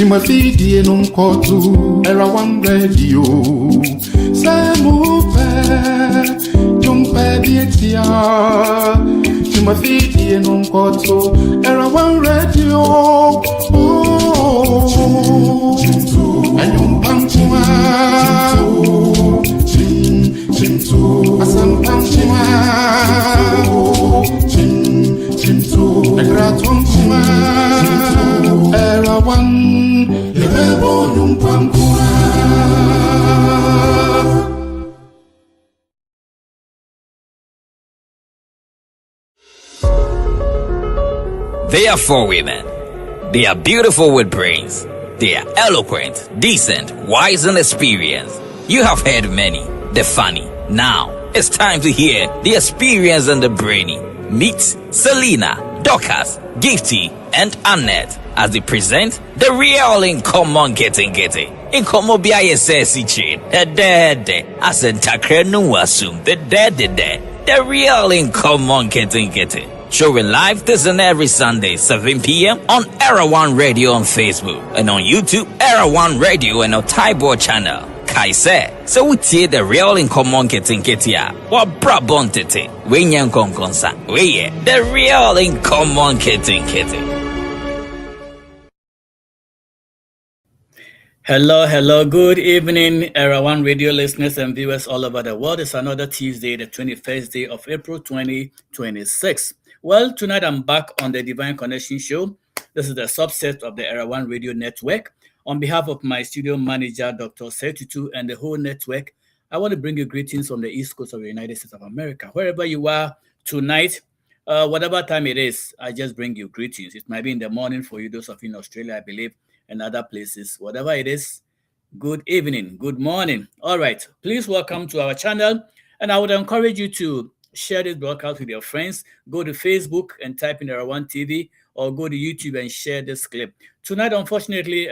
Timothy non kotu era one radio. Samupe jumpe bietia. Timothy non kotu era one radio. Oh, ayum pamchima. Chimtu asam pamchima. Chimtu agratum chima. Era one lebo numpamkura. They are four women. They are beautiful with brains. They are eloquent, decent, wise, and experienced. You have heard many, the funny. Now, it's time to hear the experience and the brainy. Meet Selena, Dorcas, Gifty, and Annette as they present the real in common getting. In common BISS chain, as in Takrenu assume the real in common getting. Showing live this and every Sunday, 7 p.m. on Era One Radio on Facebook and on YouTube, Era One Radio and on Taibo channel. Kaise, so we see the real in common getting ya. What brabon tete? We nyan konkonsa. We the real in common getting. Hello, good evening, Era One Radio listeners and viewers all over the world. It's another Tuesday, the 21st day of April 2026. Well, tonight I'm back on the Divine Connection Show. This is the subset of the Era One Radio Network. On behalf of my studio manager, Dr. Setutu, and the whole network, I want to bring you greetings from the East Coast of the United States of America. Wherever you are tonight, whatever time it is, I just bring you greetings. It might be in the morning for you, those of you in Australia, I believe, and other places. Whatever it is, good evening, good morning. All right, please welcome to our channel. And I would encourage you to share this broadcast with your friends. Go to Facebook and type in Era One TV, or go to YouTube and share this clip. Tonight, unfortunately,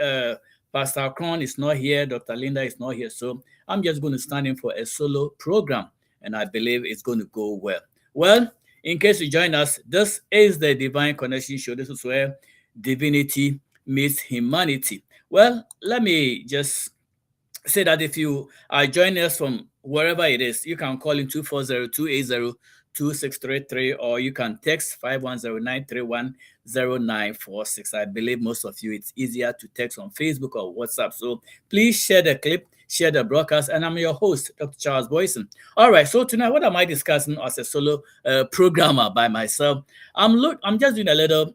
Pastor Kron is not here. Dr. Linda is not here. So I'm just going to stand in for a solo program, and I believe it's going to go well. Well, in case you join us, this is the Divine Connection Show. This is where divinity meets humanity. Well, let me just say that if you are joining us from wherever it is, you can call in 240-280-2633, or you can text 510-931-0946. I believe most of you, it's easier to text on Facebook or WhatsApp. So please share the clip, share the broadcast, and I'm your host, Dr. Charles Boison. All right, so tonight, what am I discussing as a solo programmer by myself? I'm just doing a little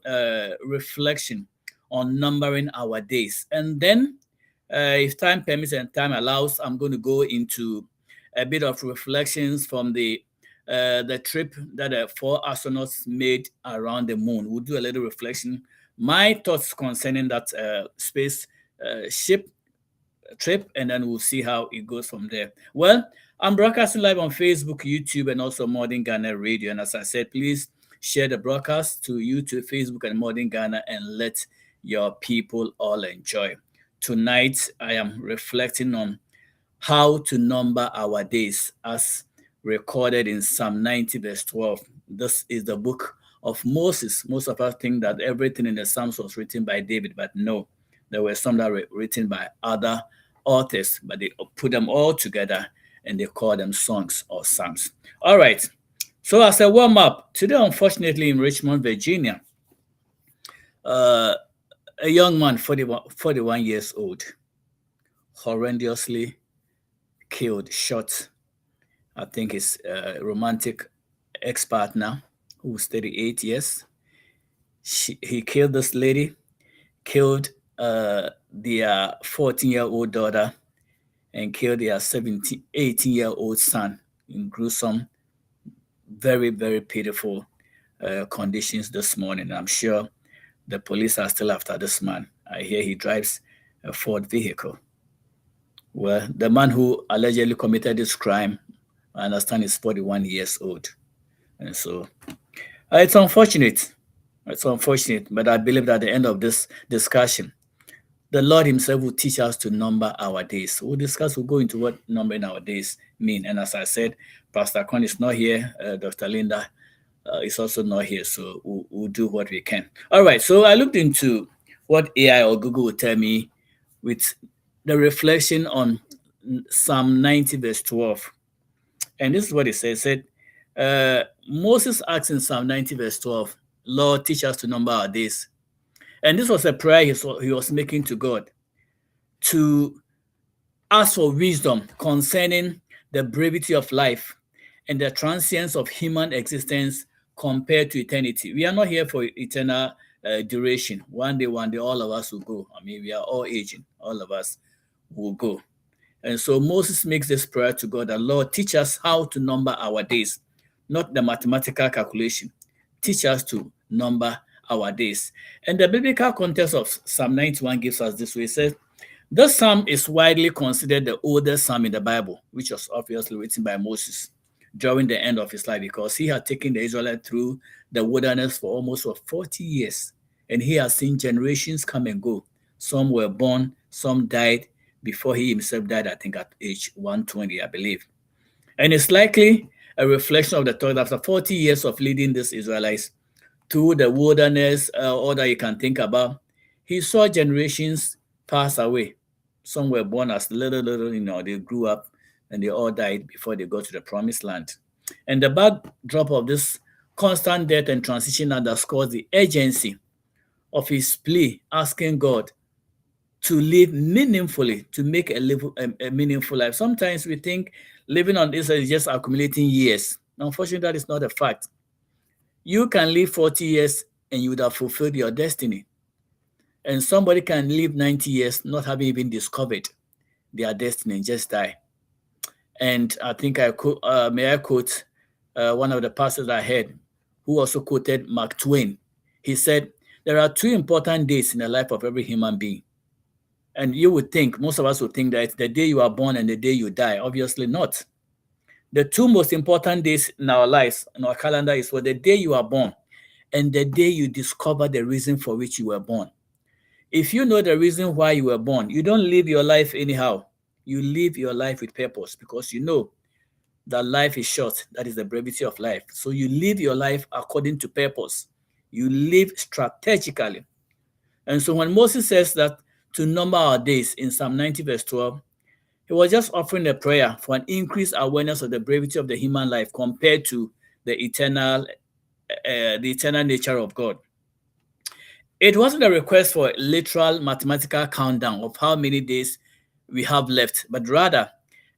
reflection on numbering our days. And then, if time permits and time allows, I'm going to go into a bit of reflections from the trip that the 4 astronauts made around the moon. We'll do a little reflection, my thoughts concerning that space ship trip, and then we'll see how it goes from there. Well, I'm broadcasting live on Facebook, YouTube, and also Modern Ghana Radio. And as I said, please share the broadcast to YouTube, Facebook, and Modern Ghana, and let your people all enjoy. Tonight, I am reflecting on how to number our days as recorded in Psalm 90, verse 12. This is the book of Moses. Most of us think that everything in the Psalms was written by David, but no, there were some that were written by other authors, but they put them all together and they call them songs or psalms. All right, so as a warm-up, today, unfortunately, in Richmond, Virginia, a young man, 41 years old, horrendously killed, shot. I think his romantic ex-partner, who was 38 years. He killed this lady, killed their 14-year-old daughter, and killed their 18-year-old son in gruesome, very, very pitiful conditions this morning. I'm sure the police are still after this man. I hear he drives a Ford vehicle. Well, the man who allegedly committed this crime, I understand, is 41 years old. And so it's unfortunate. It's unfortunate, but I believe that at the end of this discussion, the Lord himself will teach us to number our days. We'll go into what numbering our days mean. And as I said, Pastor Kwan is not here. Dr. Linda is also not here. So we'll do what we can. All right. So I looked into what AI or Google will tell me with the reflection on Psalm 90, verse 12. And this is what it says. It said, Moses asked in Psalm 90, verse 12, Lord, teach us to number our days. And this was a prayer he was making to God to ask for wisdom concerning the brevity of life and the transience of human existence compared to eternity. We are not here for eternal duration. One day, all of us will go. I mean, we are all aging. All of us will go. And so Moses makes this prayer to God, that Lord, teach us how to number our days, not the mathematical calculation. Teach us to number our days. And the biblical context of Psalm 91 gives us this way. It says, this psalm is widely considered the oldest psalm in the Bible, which was obviously written by Moses during the end of his life, because he had taken the Israelites through the wilderness for almost 40 years. And he has seen generations come and go. Some were born, some died before he himself died, I think at age 120, I believe. And it's likely a reflection of the thought that after 40 years of leading these Israelites through the wilderness, all that you can think about, he saw generations pass away. Some were born as little, they grew up and they all died before they got to the promised land. And the backdrop of this constant death and transition underscores the urgency of his plea, asking God to live meaningfully, to make a meaningful life. Sometimes we think living on this is just accumulating years. Unfortunately, that is not a fact. You can live 40 years and you would have fulfilled your destiny. And somebody can live 90 years not having even discovered their destiny and just die. And I think I quote one of the pastors I heard, who also quoted Mark Twain. He said, there are two important days in the life of every human being. And you would think, most of us would think that it's the day you are born and the day you die. Obviously not. The two most important days in our lives, in our calendar, is for the day you are born and the day you discover the reason for which you were born. If you know the reason why you were born, you don't live your life anyhow. You live your life with purpose, because you know that life is short. That is the brevity of life. So you live your life according to purpose. You live strategically. And so when Moses says that to number our days in Psalm 90 verse 12, he was just offering a prayer for an increased awareness of the brevity of the human life compared to the eternal nature of God. It wasn't a request for a literal mathematical countdown of how many days we have left, but rather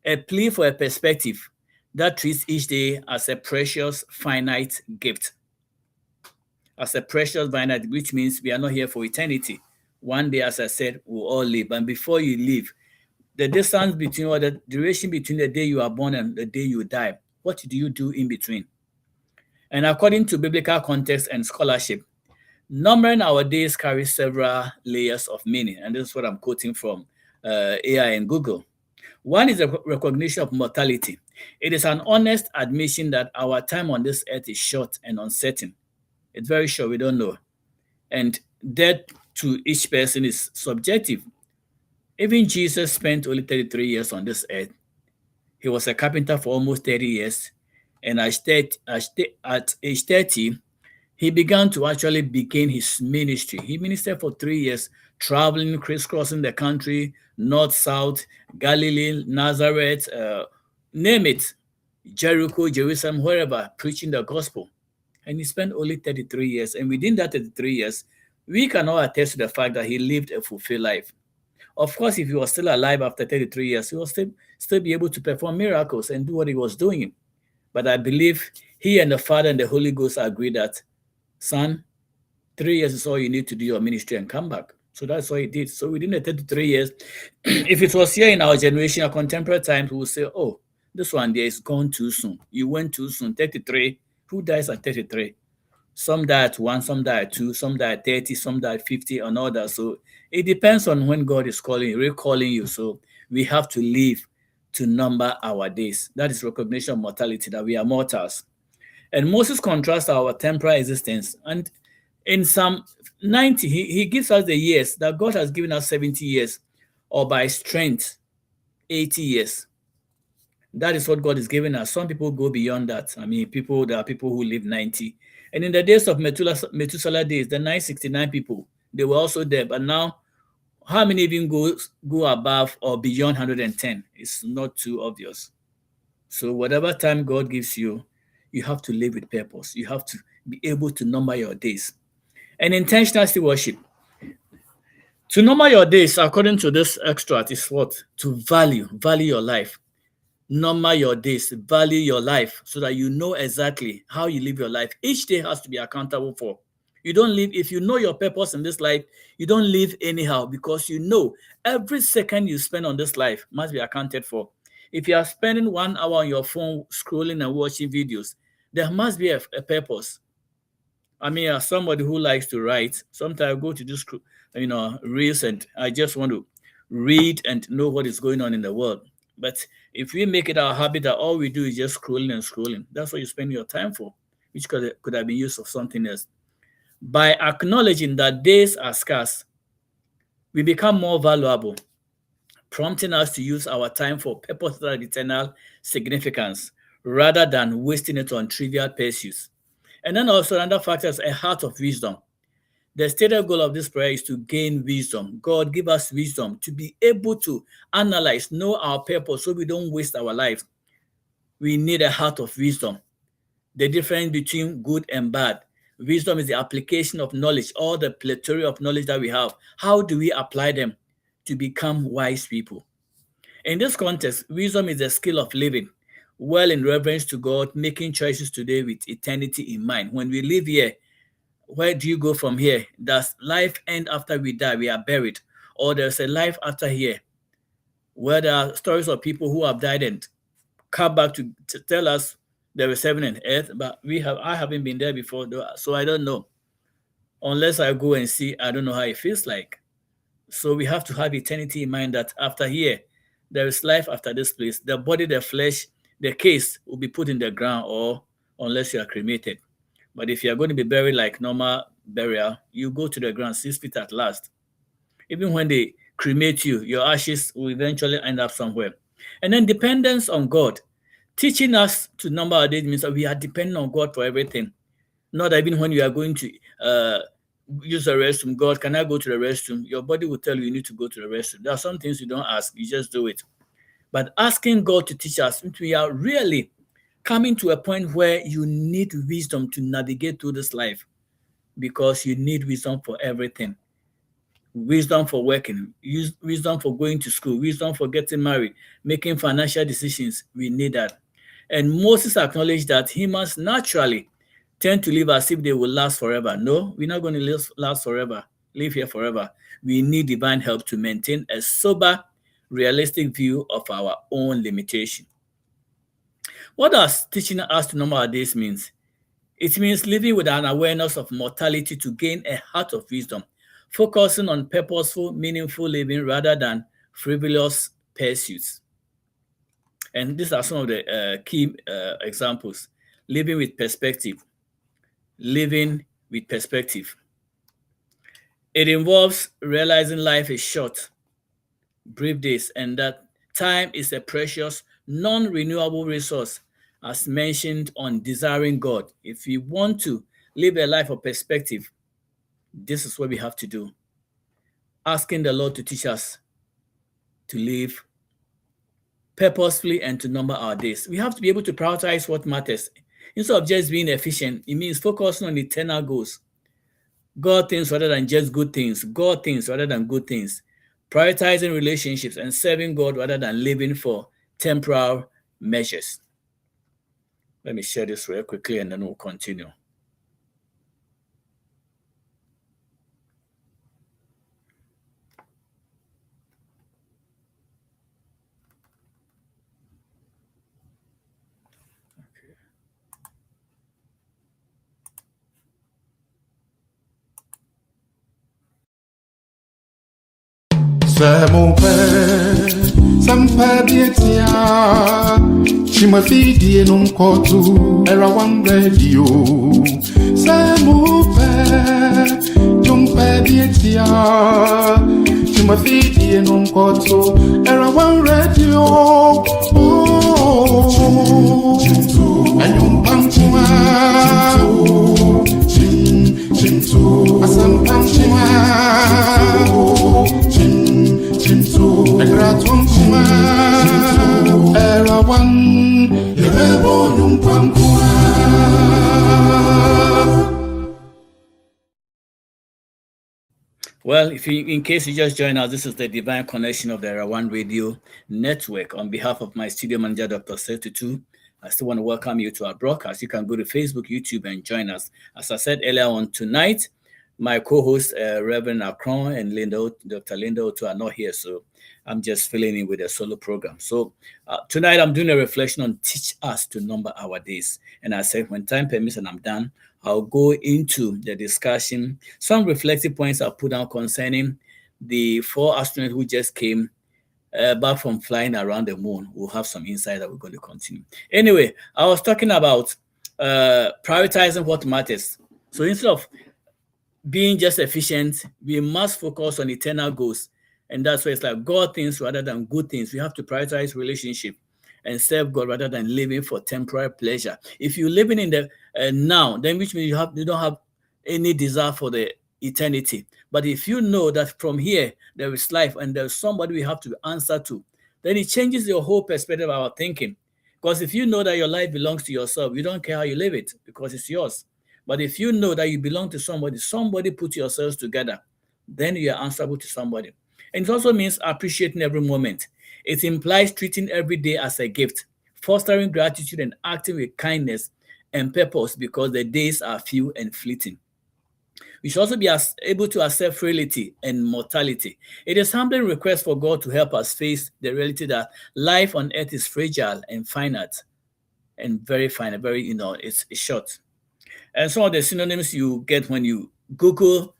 a plea for a perspective that treats each day as a precious, finite gift. As a precious, finite, which means we are not here for eternity. One day, as I said, we'll all live. And before you leave, the distance between, or the duration between the day you are born and the day you die, what do you do in between? And according to biblical context and scholarship, numbering our days carries several layers of meaning. And this is what I'm quoting from AI and Google. One is a recognition of mortality. It is an honest admission that our time on this earth is short and uncertain. It's very short, we don't know. And death to each person is subjective. Even Jesus spent only 33 years on this earth. He was a carpenter for almost 30 years. And at age 30, he began to actually begin his ministry. He ministered for 3 years, traveling, crisscrossing the country, north, south, Galilee, Nazareth, name it, Jericho, Jerusalem, wherever, preaching the gospel. And he spent only 33 years. And within that 33 years, we cannot attest to the fact that he lived a fulfilled life. Of course, if he was still alive after 33 years, he will still be able to perform miracles and do what he was doing. But I believe he and the Father and the Holy Ghost agreed that, son, 3 years is all you need to do your ministry and come back. So that's what he did. So within the 33 years, if it was here in our generation, our contemporary times, we would say, oh, this one there is gone too soon. You went too soon. 33. Who dies at 33? Some die at 1, some die at 2, some die at 30, some die at 50, and all that. So it depends on when God is recalling you. So we have to live to number our days. That is recognition of mortality, that we are mortals. And Moses contrasts our temporal existence. And in Psalm 90, he gives us the years that God has given us 70 years, or by strength, 80 years. That is what God is giving us. Some people go beyond that. I mean, there are people who live 90. And in the days of Methuselah days, the 969 people, They were also there, but now how many even go above or beyond 110? It's not too obvious. So whatever time God gives you, you have to live with purpose. You have to be able to number your days. And intentional stewardship. To number your days, according to this extract, is what? To value your life. Number your days, value your life so that you know exactly how you live your life. Each day has to be accountable for. You don't live, if you know your purpose in this life, you don't live anyhow because you know every second you spend on this life must be accounted for. If you are spending 1 hour on your phone scrolling and watching videos, there must be a purpose. I mean, as somebody who likes to write, sometimes I go to this, reels, and I just want to read and know what is going on in the world. But if we make it our habit that all we do is just scrolling and scrolling, that's what you spend your time for, which could have been used for something else. By acknowledging that days are scarce, we become more valuable, prompting us to use our time for purpose that has eternal significance rather than wasting it on trivial pursuits. And then also another factor is a heart of wisdom. The stated goal of this prayer is to gain wisdom. God, give us wisdom to be able to analyze, know our purpose so we don't waste our lives. We need a heart of wisdom. The difference between good and bad. Wisdom is the application of knowledge, all the plethora of knowledge that we have. How do we apply them to become wise people? In this context, wisdom is the skill of living well in reverence to God, making choices today with eternity in mind. When we live here, where do you go from here? Does life end after we die? We are buried. Or there's a life after here, where there are stories of people who have died and come back to tell us there is heaven and earth, but I haven't been there before, so I don't know. Unless I go and see, I don't know how it feels like. So we have to have eternity in mind that after here, there is life after this place. The body, the flesh, the case will be put in the ground, or unless you are cremated. But if you are going to be buried like normal burial, you go to the ground 6 feet at last. Even when they cremate you, your ashes will eventually end up somewhere. And then dependence on God. Teaching us to number our days means that we are dependent on God for everything. Not even when you are going to use the restroom, God, can I go to the restroom? Your body will tell you need to go to the restroom. There are some things you don't ask, you just do it. But asking God to teach us, we are really coming to a point where you need wisdom to navigate through this life, because you need wisdom for everything. Wisdom for working, wisdom for going to school, wisdom for getting married, making financial decisions. We need that. And Moses acknowledged that humans naturally tend to live as if they will last forever. No, we're not going to last forever, live here forever. We need divine help to maintain a sober, realistic view of our own limitation. What does teaching us to number our days means? It means living with an awareness of mortality to gain a heart of wisdom, focusing on purposeful, meaningful living rather than frivolous pursuits. And these are some of the key examples. Living with perspective. Living with perspective. It involves realizing life is short, brief days, and that time is a precious, non-renewable resource, as mentioned on Desiring God. If we want to live a life of perspective, this is what we have to do. Asking the Lord to teach us to live purposefully and to number our days. We have to be able to prioritize what matters. Instead of just being efficient, it means focusing on eternal goals. God things rather than just good things. God things rather than good things. Prioritizing relationships and serving God rather than living for temporal measures. Let me share this real quickly and then we'll continue. C'est mon père, ça me fait bien tiens. Tu me fais dire non kotu, era one radio. C'est mon père, tu me fais bien tiens. Tu me fais dire non kotu, era one radio. Oh, and you bang to asam bang to Well, if you, in case you just joined us, this is the Divine Connection of the Era One Radio Network. On behalf of my studio manager, Dr. 32, I still want to welcome you to our broadcast. You can go to Facebook, YouTube, and join us. As I said earlier on tonight, my co-host, Reverend Akron and Dr. Linda Otu are not here, so I'm just filling in with a solo program. So tonight I'm doing a reflection on teach us to number our days. And I said when time permits and I'm done, I'll go into the discussion, some reflective points I'll put down concerning the 4 astronauts who just came back from flying around the moon. We'll have some insight that we're going to continue. Anyway, I was talking about prioritizing what matters. So instead of being just efficient, we must focus on eternal goals. And that's why it's like God things rather than good things. We have to prioritize relationship and serve God rather than living for temporary pleasure. If you're living in the now, then which means you don't have any desire for the eternity. But if you know that from here there is life and there's somebody we have to answer to, then it changes your whole perspective of our thinking. Because if you know that your life belongs to yourself, you don't care how you live it because it's yours. But if you know that you belong to somebody, somebody put yourselves together, then you are answerable to somebody. And it also means appreciating every moment. It implies treating every day as a gift, fostering gratitude and acting with kindness and purpose because the days are few and fleeting. We should also be able to accept frailty and mortality. It is humbling request for God to help us face the reality that life on earth is fragile and finite and very finite, very, it's short. And some of the synonyms you get when you Google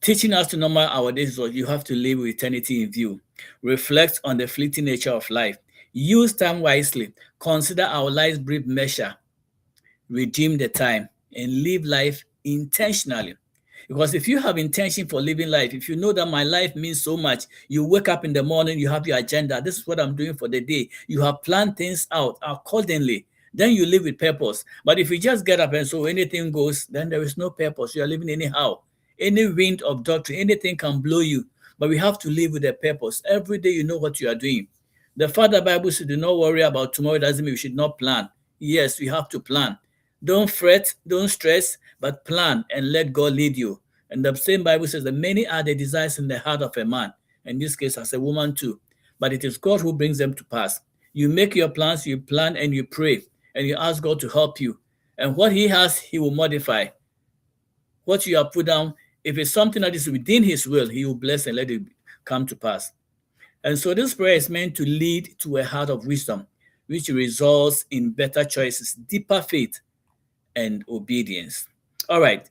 teaching us to number our days, or you have to live with eternity in view. Reflect on the fleeting nature of life. Use time wisely. Consider our life's brief measure. Redeem the time and live life intentionally. Because if you have intention for living life, if you know that my life means so much, you wake up in the morning, you have your agenda. This is what I'm doing for the day. You have planned things out accordingly. Then you live with purpose. But if you just get up and so anything goes, then there is no purpose. You are living anyhow. Any wind of doctrine, anything can blow you. But we have to live with a purpose. Every day you know what you are doing. The Father Bible says, do not worry about tomorrow. Doesn't mean we should not plan. Yes, we have to plan. Don't fret, don't stress, but plan and let God lead you. And the same Bible says that many are the desires in the heart of a man. In this case, as a woman too. But it is God who brings them to pass. You make your plans, you plan and you pray. And you ask God to help you. And what he has, he will modify. What you have put down, if it's something that is within his will, he will bless and let it come to pass. And so this prayer is meant to lead to a heart of wisdom, which results in better choices, deeper faith, and obedience. All right.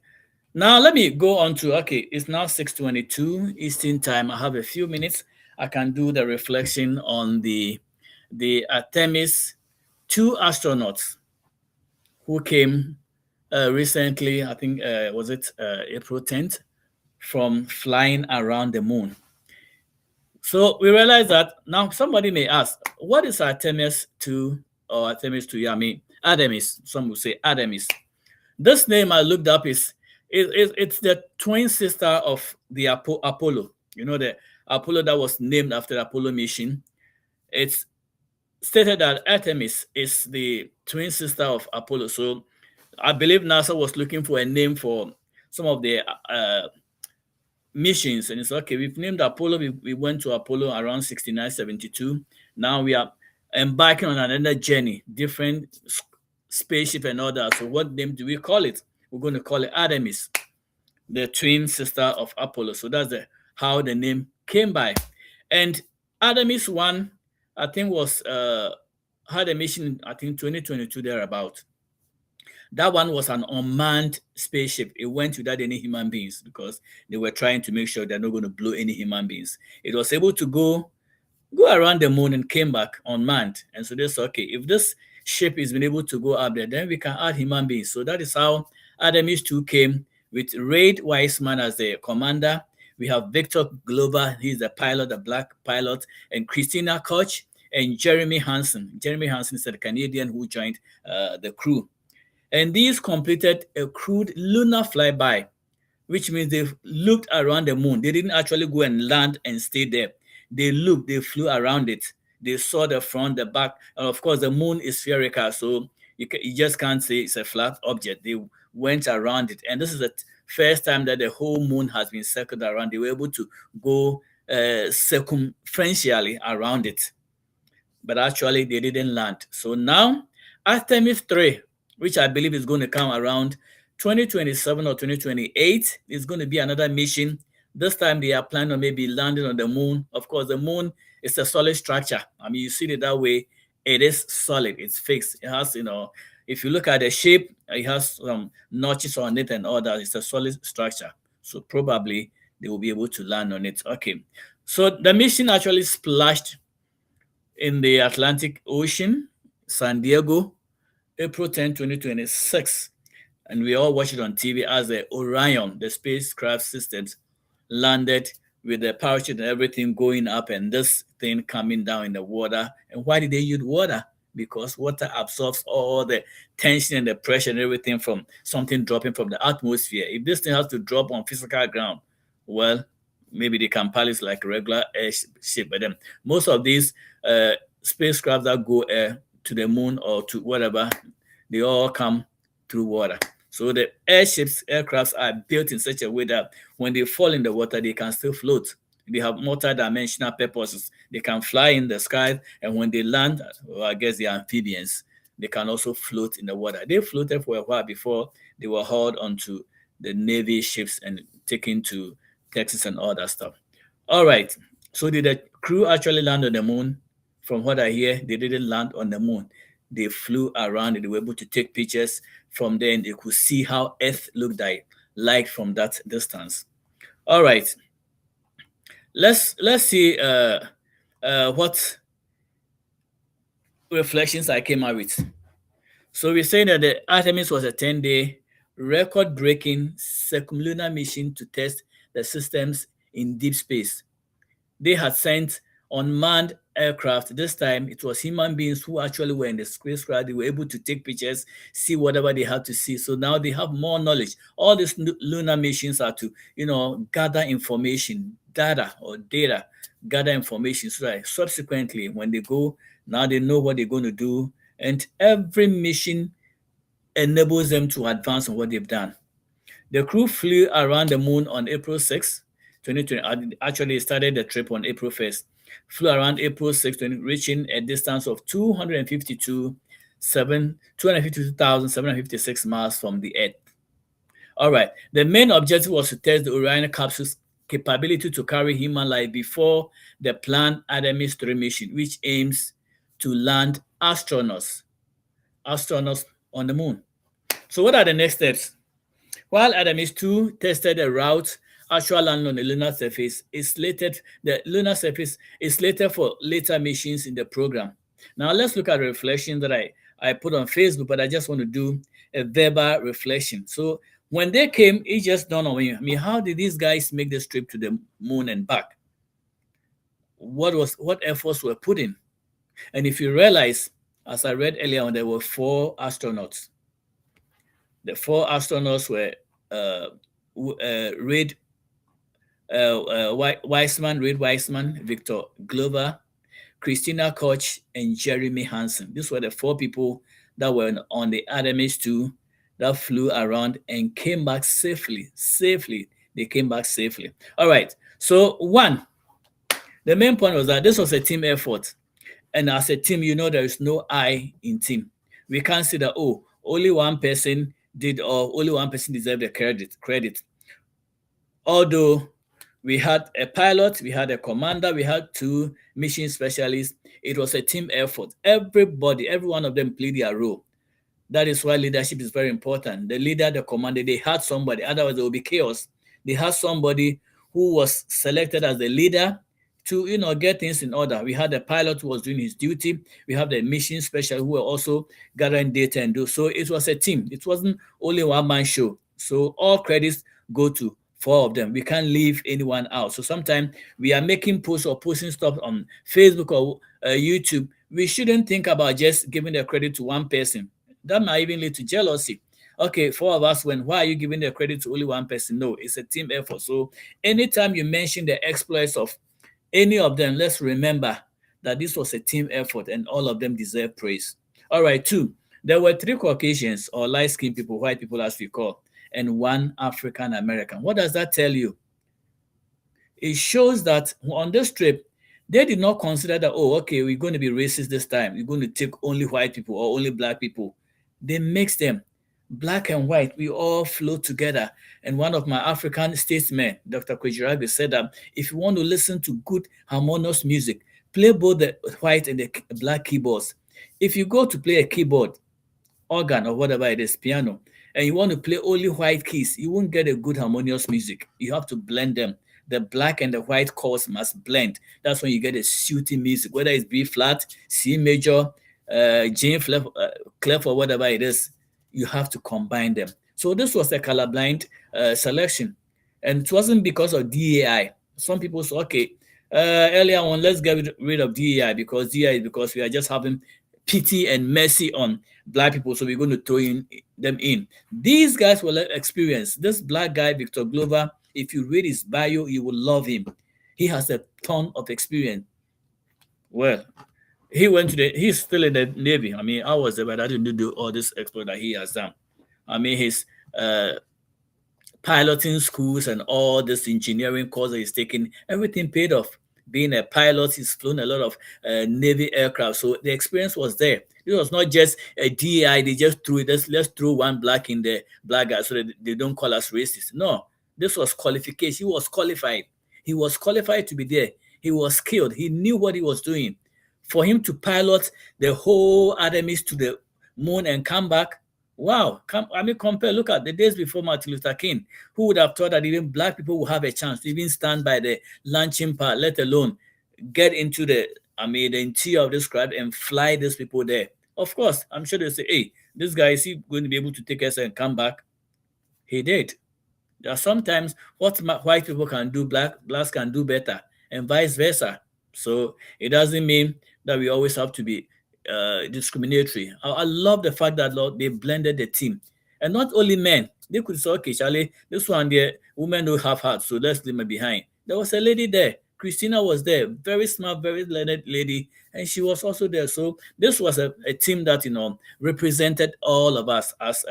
Now let me go on to, okay, it's now 6:22 Eastern time. I have a few minutes. I can do the reflection on the Artemis 2 astronauts who came recently, I think, was it April 10th, from flying around the moon. So we realize that now somebody may ask, what is Artemis 2 or Artemis 2? Yeah, I mean, Artemis, some will say Artemis. This name I looked up it's the twin sister of the Apollo. You know, the Apollo that was named after the Apollo mission. It's stated that Artemis is the twin sister of Apollo. So I believe NASA was looking for a name for some of the missions, and it's okay. We've named Apollo. We went to Apollo around 69, 72. Now we are embarking on another journey, different spaceship and all that. So what name do we call it? We're going to call it Artemis, the twin sister of Apollo. So that's how the name came by. And Artemis 1, I think, was had a mission, I think 2022 thereabout. That one was an unmanned spaceship. It went without any human beings because they were trying to make sure they're not going to blow any human beings. It was able to go around the moon and came back unmanned. And so they said, okay, if this ship is been able to go up there, then we can add human beings. So that is how Artemis 2 came, with Reid Wiseman as the commander. We have Victor Glover, he's the pilot, the black pilot, and Christina Koch and Jeremy Hansen. Jeremy Hansen is a Canadian who joined the crew. And these completed a crewed lunar flyby, which means they looked around the moon. They didn't actually go and land and stay there. They looked, they flew around it. They saw the front, the back, and of course the moon is spherical, so you just can't say it's a flat object. They went around it, and this is first time that the whole moon has been circled around. They were able to go circumferentially around it, but actually they didn't land. So now Artemis 3, which I believe is going to come around 2027 or 2028, is going to be another mission. This time they are planning on maybe landing on the moon. Of course, the moon is a solid structure. I mean, you see it that way. It is solid. It's fixed. It has, if you look at the shape, it has some notches on it and all that. It's a solid structure. So probably they will be able to land on it. Okay. So the mission actually splashed in the Atlantic Ocean, San Diego, April 10, 2026. And we all watched it on TV as the Orion, the spacecraft systems, landed with the parachute and everything going up and this thing coming down in the water. And why did they use water? Because water absorbs all the tension and the pressure and everything from something dropping from the atmosphere. If this thing has to drop on physical ground, well, maybe they can pilot like a regular airship. But then most of these spacecraft that go to the moon or to whatever, they all come through water. So the airships, aircrafts are built in such a way that when they fall in the water, they can still float. They have multi-dimensional purposes. They can fly in the sky, and when they land, well, I guess they are amphibians. They can also float in the water. They floated for a while before they were hauled onto the Navy ships and taken to Texas and all that stuff. All right. So did the crew actually land on the moon? From what I hear, they didn't land on the moon. They flew around and they were able to take pictures from there, and they could see how Earth looked like from that distance. All right. Let's see what reflections I came out with. So we say that the Artemis was a 10-day record-breaking circumlunar mission to test the systems in deep space. They had sent unmanned aircraft. This time it was human beings who actually were in the spacecraft. They were able to take pictures, see whatever they had to see. So now they have more knowledge. All these lunar missions are to, gather information, data, gather information. So that subsequently, when they go, now they know what they're going to do. And every mission enables them to advance on what they've done. The crew flew around the moon on April 6, 2020. Actually, started the trip on April 1st. Flew around April 6, reaching a distance of 252,756 miles from the Earth. All right. The main objective was to test the Orion capsule's capability to carry human life before the planned Artemis 3 mission, which aims to land astronauts on the moon. So what are the next steps? While Artemis 2 tested a route, actual landing on the lunar surface the lunar surface is slated for later missions in the program. Now let's look at the reflection that I put on Facebook, but I just want to do a verbal reflection. So when they came, it just dawned on me. I mean, how did these guys make this trip to the moon and back? What efforts were put in? And if you realize, as I read earlier on, there were 4 astronauts. The 4 astronauts were Reid Wiseman, Victor Glover, Christina Koch, and Jeremy Hansen. These were the 4 people that were on the Artemis 2 that flew around and came back safely. They came back safely. All right. So the main point was that this was a team effort. And as a team, there is no I in team. We can't say that, only one person did or only one person deserved the credit. Although we had a pilot, we had a commander, we had 2 mission specialists, it was a team effort. Every one of them played their role. That is why leadership is very important. The leader, the commander, they had somebody, otherwise there will be chaos. They had somebody who was selected as the leader to get things in order. We had the pilot who was doing his duty. We have the mission special who were also gathering data and do. So it was a team. It wasn't only one man show. So all credits go to 4 of them. We can't leave anyone out. So sometimes we are making posts or posting stuff on Facebook or YouTube. We shouldn't think about just giving the credit to one person. That might even lead to jealousy. Okay, 4 of us why are you giving the credit to only one person? No, it's a team effort. So anytime you mention the exploits of any of them, let's remember that this was a team effort and all of them deserve praise. All right, 2, there were 3 Caucasians or light-skinned people, white people as we call, and one African American. What does that tell you? It shows that on this trip, they did not consider that, oh, okay, we're going to be racist this time. We're going to take only white people or only black people. They mix them. Black and white, we all flow together. And one of my African statesmen, Dr. Kwejirabe, said that if you want to listen to good harmonious music, play both the white and the black keyboards. If you go to play a keyboard, organ or whatever it is, piano, and you want to play only white keys, you won't get a good harmonious music. You have to blend them. The black and the white chords must blend. That's when you get a suiting music, whether it's B flat, C major, G clef, clef or whatever it is. You have to combine them. So this was a colorblind selection, and it wasn't because of DAI. Some people say, okay, earlier on, let's get rid of DAI because DAI is because we are just having pity and mercy on black people, so we're going to throw them in. These guys will experience. This black guy, Victor Glover, if you read his bio, you will love him. He has a ton of experience. Well, he's still in the Navy. I mean, I was there, but I didn't do all this exploit that he has done. I mean, his piloting schools and all this engineering course that he's taking, everything paid off. Being a pilot, he's flown a lot of Navy aircraft. So the experience was there. It was not just a DI, they just threw it. Let's throw one black in the black guy so that they don't call us racist. No, this was qualification. He was qualified. He was qualified to be there. He was skilled. He knew what he was doing. For him to pilot the whole Artemis to the moon and come back, wow. Compare, look at the days before Martin Luther King. Who would have thought that even black people would have a chance to even stand by the launching pad, let alone get into the interior of this craft and fly these people there? Of course, I'm sure they'll say, hey, this guy, is he going to be able to take us and come back? He did. There are sometimes what white people can do, blacks can do better, and vice versa. So it doesn't mean that we always have to be discriminatory. I love the fact that they blended the team, and not only men. They could say, okay, Charlie, this one there, women don't have hearts, so let's leave them behind. There was a lady there. Christina was there, very smart, very learned lady, and she was also there. So this was a team that represented all of us, as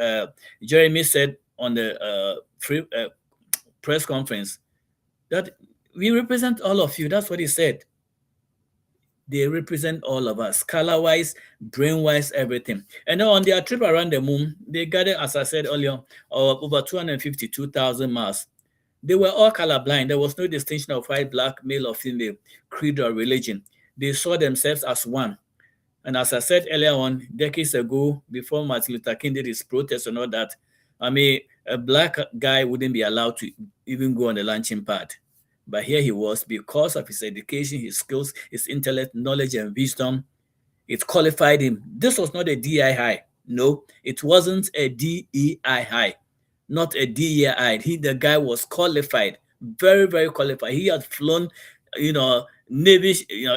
Jeremy said on the press conference, that we represent all of you. That's what he said. They represent all of us, color-wise, brain-wise, everything. And then on their trip around the moon, they gathered, as I said earlier, over 252,000 miles. They were all colorblind. There was no distinction of white, black, male or female, creed or religion. They saw themselves as one. And as I said earlier on, decades ago, before Martin Luther King did his protest and all that, a black guy wouldn't be allowed to even go on the launching pad. But here he was, because of his education, his skills, his intellect, knowledge, and wisdom, it qualified him. This was not a DI high. No, it wasn't a DEI high, not a DEI. The guy was qualified, very, very qualified. He had flown, Navy,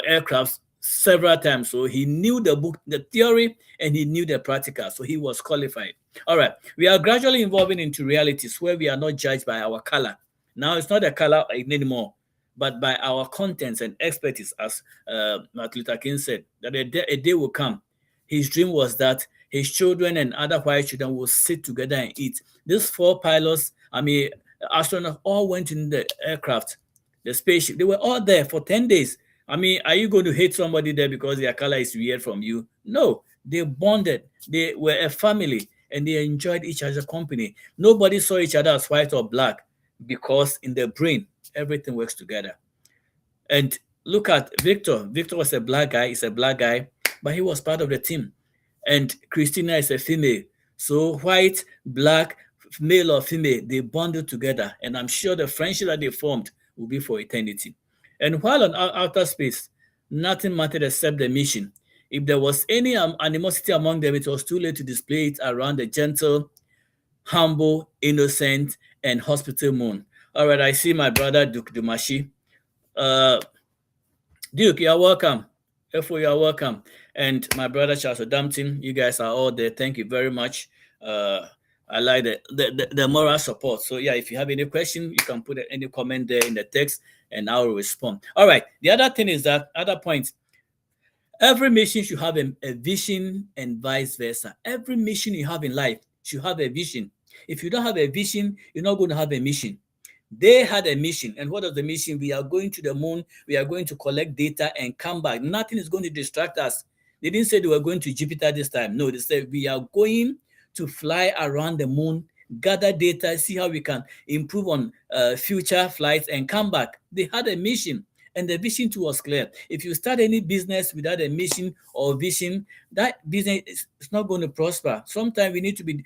aircrafts several times. So he knew the book, the theory, and he knew the practical. So he was qualified. All right. We are gradually evolving into realities where we are not judged by our color. Now it's not a color anymore, but by our contents and expertise, as Martin Luther King said, that a day will come. His dream was that his children and other white children will sit together and eat. These 4 pilots, astronauts, all went in the aircraft, the spaceship. They were all there for 10 days. Are you going to hate somebody there because their color is weird from you? No, they bonded. They were a family, and they enjoyed each other's company. Nobody saw each other as white or black, because in their brain, everything works together. And look at Victor. Victor was a black guy. He's a black guy, but he was part of the team. And Christina is a female. So white, black, male or female, they bonded together. And I'm sure the friendship that they formed will be for eternity. And while on outer space, nothing mattered except the mission. If there was any animosity among them, it was too late to display it around the gentle, humble, innocent, and hospital moon. All right, I see my brother Duke Dumashi. Duke, you're welcome. Efo, you're welcome. And my brother Charles Odampton, you guys are all there. Thank you very much. I like the moral support. So yeah, if you have any question, you can put any comment there in the text and I will respond. All right. The other thing is that, other point, every mission should have a vision and vice versa. Every mission you have in life should have a vision. If you don't have a vision, you're not going to have a mission. They had a mission. And what is the mission? We are going to the moon. We are going to collect data and come back. Nothing is going to distract us. They didn't say they were going to Jupiter this time. No, they said we are going to fly around the moon, gather data, see how we can improve on future flights and come back. They had a mission. And the vision too was clear. If you start any business without a mission or vision, that business is not going to prosper. Sometimes we need to be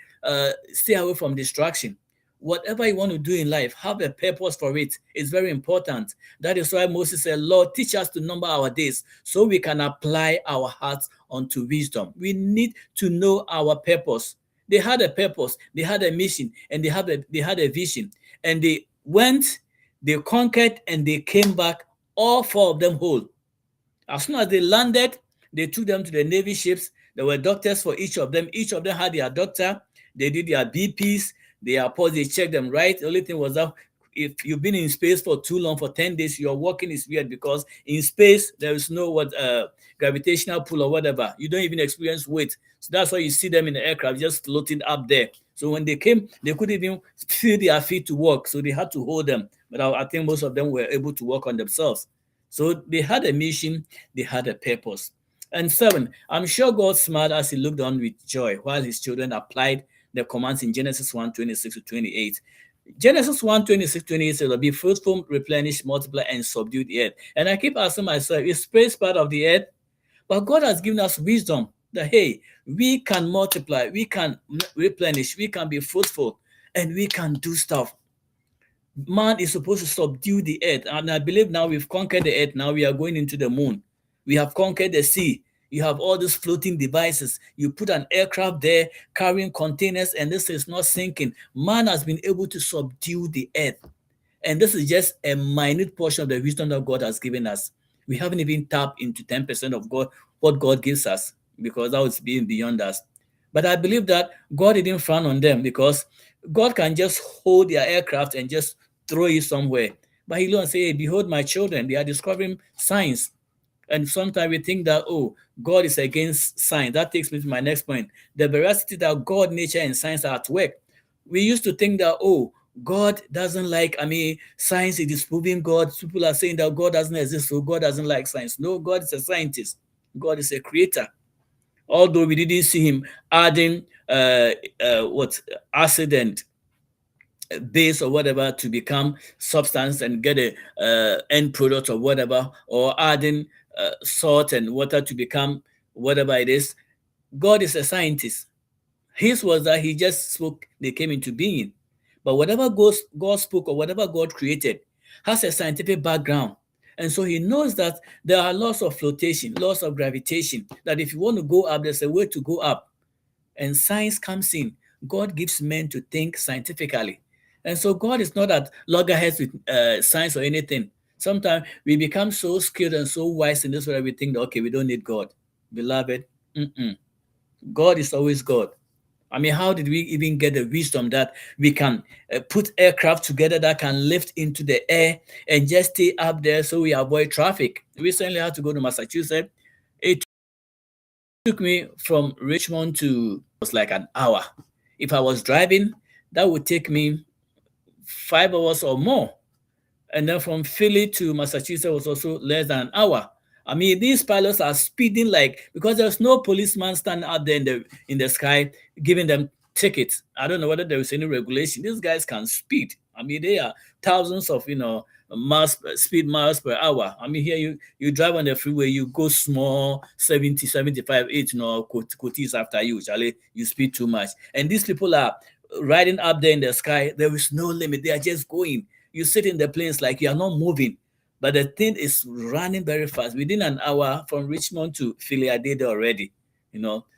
stay away from distraction. Whatever you want to do in life, have a purpose for it. It's very important. That is why Moses said, Lord, teach us to number our days so we can apply our hearts unto wisdom. We need to know our purpose. They had a purpose, they had a mission, and they had a vision. And they went, they conquered, and they came back, all four of them whole. As soon as they landed, they took them to the Navy ships. There were doctors for each of them. Each of them had their doctor. They did their BPs. Their pulse, they checked them, right? The only thing was that if you've been in space for too long, for 10 days, your walking is weird because in space, there is no gravitational pull or whatever. You don't even experience weight. So that's why you see them in the aircraft just floating up there. So when they came, they couldn't even feel their feet to walk. So they had to hold them. But I think most of them were able to walk on themselves. So they had a mission, they had a purpose. And 7, I'm sure God smiled as he looked on with joy while his children applied the commands in Genesis 1:26-28. Genesis 1:26-28 says, be fruitful, replenish, multiply, and subdue the earth. And I keep asking myself, is space part of the earth? But God has given us wisdom that, hey, we can multiply, we can replenish, we can be fruitful, and we can do stuff. Man is supposed to subdue the earth. And I believe now we've conquered the earth. Now we are going into the moon. We have conquered the sea. You have all these floating devices. You put an aircraft there carrying containers, and this is not sinking. Man has been able to subdue the earth. And this is just a minute portion of the wisdom that God has given us. We haven't even tapped into 10% of God, what God gives us, because that was being beyond us. But I believe that God didn't frown on them because God can just hold their aircraft and just throw it somewhere. But he will say, hey, behold my children, they are discovering science. And sometimes we think that, oh, God is against science. That takes me to my next point. The veracity that God, nature, and science are at work. We used to think that, oh, God doesn't like, science is disproving God. People are saying that God doesn't exist, so God doesn't like science. No, God is a scientist. God is a creator. Although we didn't see him adding acid and base or whatever to become substance and get a end product or whatever, or adding salt and water to become whatever it is. God is a scientist. His was that he just spoke, they came into being. But whatever God spoke or whatever God created has a scientific background. And so he knows that there are laws of flotation, laws of gravitation, that if you want to go up, there's a way to go up. And science comes in. God gives men to think scientifically. And so God is not at loggerheads with science or anything. Sometimes we become so skilled and so wise in this way that we think that, okay, we don't need God. Beloved, God is always God. How did we even get the wisdom that we can put aircraft together that can lift into the air and just stay up there so we avoid traffic? Recently, I had to go to Massachusetts. It took me from Richmond to, it was like an hour. If I was driving, that would take me 5 hours or more. And then from Philly to Massachusetts was also less than an hour. These pilots are speeding because there's no policeman standing out there in the sky giving them tickets. I don't know whether there is any regulation. These guys can speed. They are thousands of speed miles per hour. Here you drive on the freeway, you go small, 70, 75, 80, quotes after you. Charlie, you speed too much. And these people are riding up there in the sky. There is no limit. They are just going. You sit in the planes like you are not moving. But the thing is running very fast. Within an hour from Richmond to Philly, I did it already.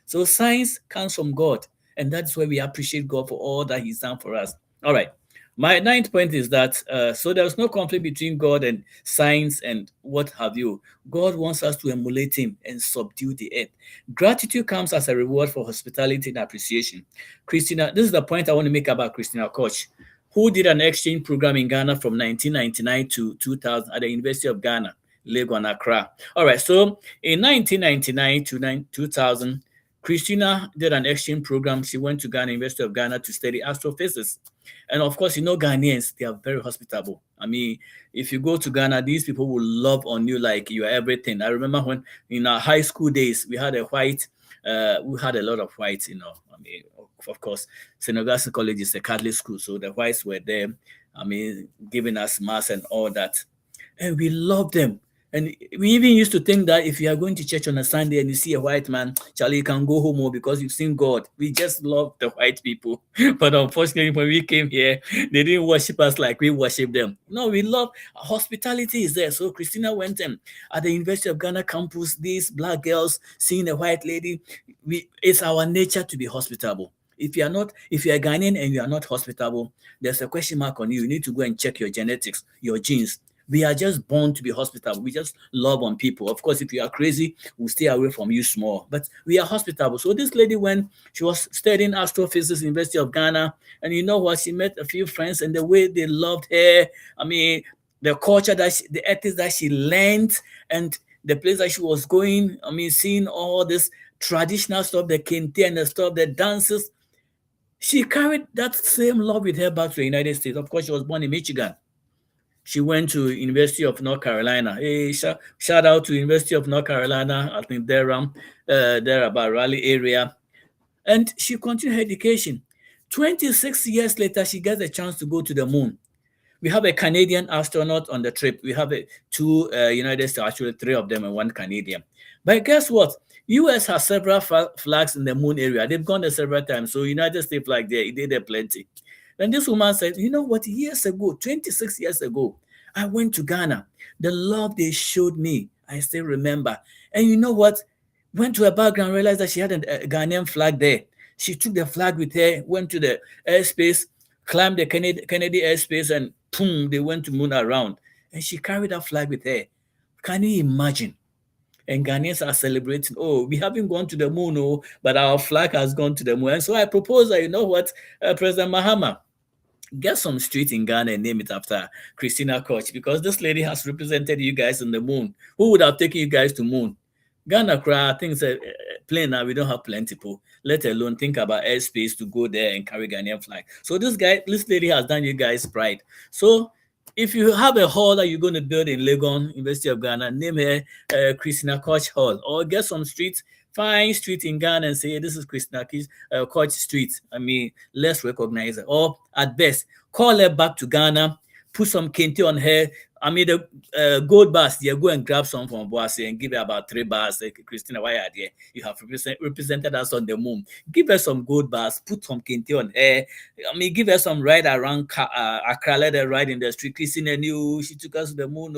So science comes from God. And that's why we appreciate God for all that he's done for us. All right. My 9th point is that, so there's no conflict between God and science and what have you. God wants us to emulate him and subdue the earth. Gratitude comes as a reward for hospitality and appreciation. Christina, this is the point I want to make about Christina Koch, who did an exchange program in Ghana from 1999 to 2000 at the University of Ghana, Lagos and Accra. All right, so in 1999 to 2000, Christina did an exchange program. She went to Ghana, University of Ghana, to study astrophysics. And of course, Ghanaians, they are very hospitable. I mean, if you go to Ghana, these people will love on you like you are everything. I remember when in our high school days, we had we had a lot of whites, I mean, of course, St. Augustine College is a Catholic school, so the whites were there, I mean, giving us mass and all that. And we loved them. And we even used to think that if you are going to church on a Sunday and you see a white man, Charlie, you can go home more because you've seen God. We just love the white people. But unfortunately, when we came here, they didn't worship us like we worship them. No, we love hospitality is there. So Christina went at the University of Ghana campus, these black girls seeing a white lady. It's our nature to be hospitable. If you are Ghanaian and you are not hospitable, there's a question mark on you. You need to go and check your genetics, your genes. We are just born to be hospitable. We just love on people. Of course, if you are crazy, we'll stay away from you small. But we are hospitable. So this lady, when she was studying astrophysics, University of Ghana, and you know what? She met a few friends, and the way they loved her. I mean, the culture the ethics that she learned, and the place that she was going. I mean, seeing all this traditional stuff, the kente and the stuff, the dances. She carried that same love with her back to the United States. Of course, she was born in Michigan. She went to University of North Carolina. Hey, shout out to University of North Carolina, I think Durham, there about Raleigh area. And she continued her education. 26 years later, she gets a chance to go to the moon. We have a Canadian astronaut on the trip. We have two United States, actually three of them and one Canadian. But guess what? US has several flags in the moon area. They've gone there several times. So United States flag there, they did plenty. Then this woman said, you know what, years ago, 26 years ago, I went to Ghana. The love they showed me, I still remember. And you know what? Went to her background, realized that she had a Ghanaian flag there. She took the flag with her, went to the airspace, climbed the Kennedy airspace, and boom, they went to moon around. And she carried that flag with her. Can you imagine? And Ghanaians are celebrating, oh, we haven't gone to the moon, oh, but our flag has gone to the moon. And so I propose that, you know what, President Mahama, get some street in Ghana and name it after Christina Koch, because this lady has represented you guys on the moon. Who would have taken you guys to moon? Ghana cry, things are plain now. We don't have plenty people, let alone think about airspace to go there and carry Ghanaian flag. So this lady has done you guys pride. So if you have a hall that you're going to build in Legon, University of Ghana, name her Christina Koch Hall, or get some streets, fine street in Ghana, and say, hey, this is Christina Koch Street. I mean, let's recognize her. Or at best, call her back to Ghana, put some kente on her. I mean, the gold bars, yeah, go and grab some from Boison and give her about 3 bars. Christina, why are there? You have represented us on the moon. Give her some gold bars, put some kente on her. I mean, give her some ride around Accra, let her ride in the street. Christina knew she took us to the moon,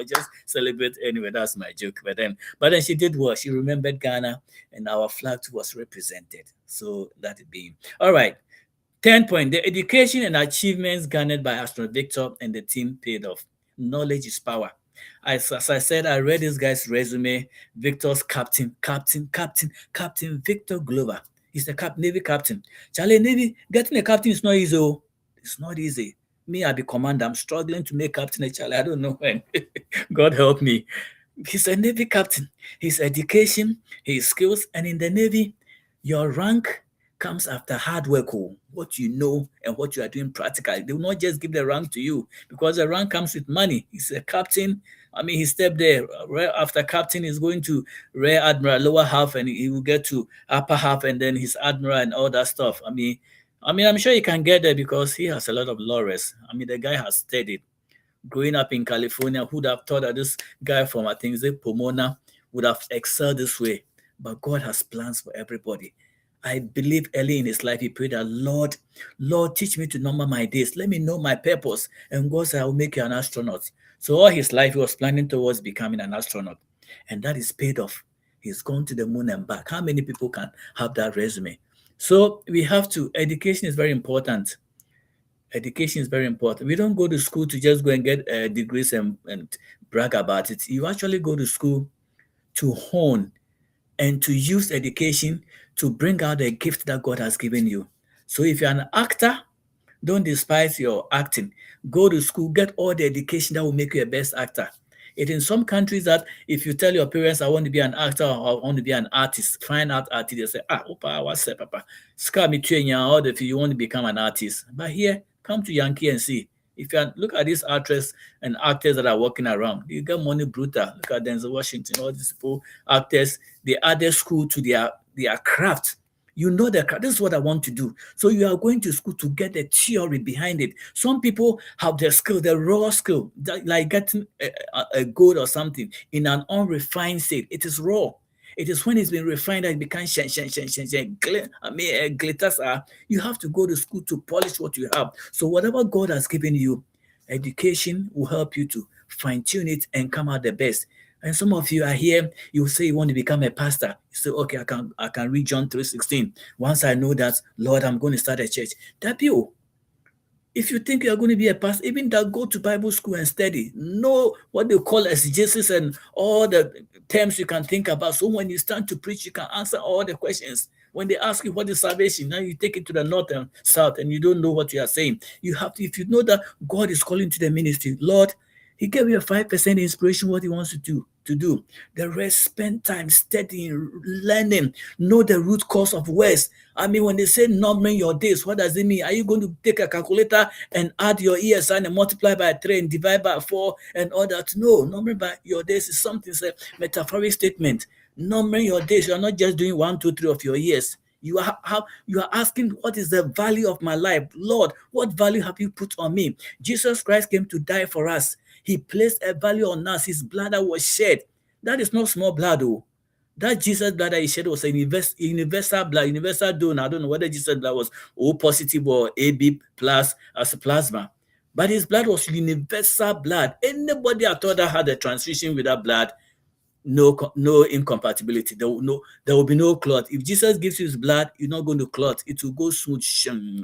just celebrate. Anyway, that's my joke. But then she did what? She remembered Ghana, and our flag was represented. So that it being. All right. 10 point. The education and achievements garnered by astronaut Victor and the team paid off. Knowledge is power. As I said, I read this guy's resume. Victor's Captain Victor Glover. He's the Navy captain. Charlie, Navy, getting a captain is not easy. It's not easy. Me, I be commander. I'm struggling to make captain. Charlie, I don't know when. God help me. He's a Navy captain. His education, his skills, and in the Navy, your rank comes after hard work, what you know and what you are doing practically. They will not just give the rank to you, because the rank comes with money. He's a captain. I mean, he stepped there. Right after captain, he's going to rear admiral, lower half, and he will get to upper half, and then his admiral and all that stuff. I mean, I'm sure he can get there because he has a lot of laurels. I mean, the guy has studied. Growing up in California, who would have thought that this guy from, I think, Pomona would have excelled this way? But God has plans for everybody. I believe early in his life, he prayed that, Lord, teach me to number my days. Let me know my purpose. And God said, I will make you an astronaut. So all his life, he was planning towards becoming an astronaut. And that is paid off. He's gone to the moon and back. How many people can have that resume? So we have to, education is very important. Education is very important. We don't go to school to just go and get degrees and brag about it. You actually go to school to hone and to use education to bring out the gift that God has given you. So if you're an actor, don't despise your acting. Go to school, get all the education that will make you a best actor. It in some countries that if you tell your parents, I want to be an actor or I want to be an artist, fine art artist, they say, ah, opa, what's up, papa? Scar me train all if you want to become an artist. But here, come to Yankee and see. If you look at these actresses and actors that are walking around, you get money brutal. Look at Denzel Washington, all these people, actors, they added school to their craft. You know the craft. This is what I want to do. So you are going to school to get the theory behind it. Some people have the skill, the raw skill, like getting a gold or something in an unrefined state. It is raw. It is when it's been refined that it becomes shen. Glitters are. You have to go to school to polish what you have. So whatever God has given you, education will help you to fine tune it and come out the best. And some of you are here, you say you want to become a pastor. You say, okay, I can read John 3:16. Once I know that, Lord, I'm going to start a church. That you. If you think you're going to be a pastor, even that, go to Bible school and study. Know what they call exegesis and all the terms you can think about. So when you stand to preach, you can answer all the questions. When they ask you what is salvation, now you take it to the north and south and you don't know what you are saying. You have to, if you know that God is calling to the ministry, Lord, he gave you a 5% inspiration, what he wants to do. The rest, spend time studying, learning, know the root cause of words. I mean, when they say numbering your days, what does it mean? Are you going to take a calculator and add your years and multiply by 3 and divide by 4 and all that? No, numbering by your days is something, it's a metaphoric statement. Numbering your days, you are not just doing 1, 2, 3 of your years. You are asking, what is the value of my life? Lord, what value have you put on me? Jesus Christ came to die for us. He placed a value on us. His blood that was shed. That is not small blood, though. That Jesus blood that he shed was a universal blood, universal donor. I don't know whether Jesus blood was O positive or AB plus as a plasma. But his blood was universal blood. Anybody at all that had a transfusion with that blood, no incompatibility. There will be no clot. If Jesus gives you his blood, you're not going to clot. It will go smooth.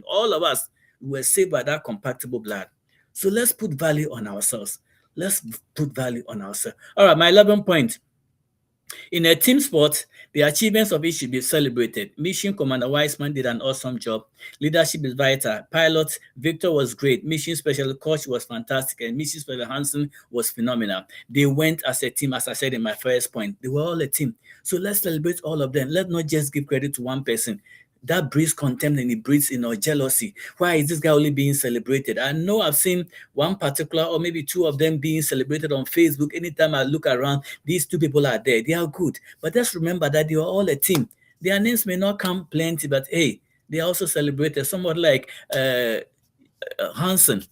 All of us were saved by that compatible blood. So let's put value on ourselves. Let's put value on ourselves. All right, my 11th point. In a team sport, the achievements of each should be celebrated. Mission Commander Weissman did an awesome job. Leadership is vital. Pilot Victor was great. Mission Special Coach was fantastic. And Mission Special Hansen was phenomenal. They went as a team, as I said in my first point. They were all a team. So let's celebrate all of them. Let's not just give credit to one person. That breeds contempt and it breeds jealousy. Why is this guy only being celebrated? I know I've seen one particular or maybe 2 of them being celebrated on Facebook. Anytime I look around, these 2 people are there. They are good. But just remember that they are all a team. Their names may not come plenty, but hey, they also celebrated. Somebody like Hansen,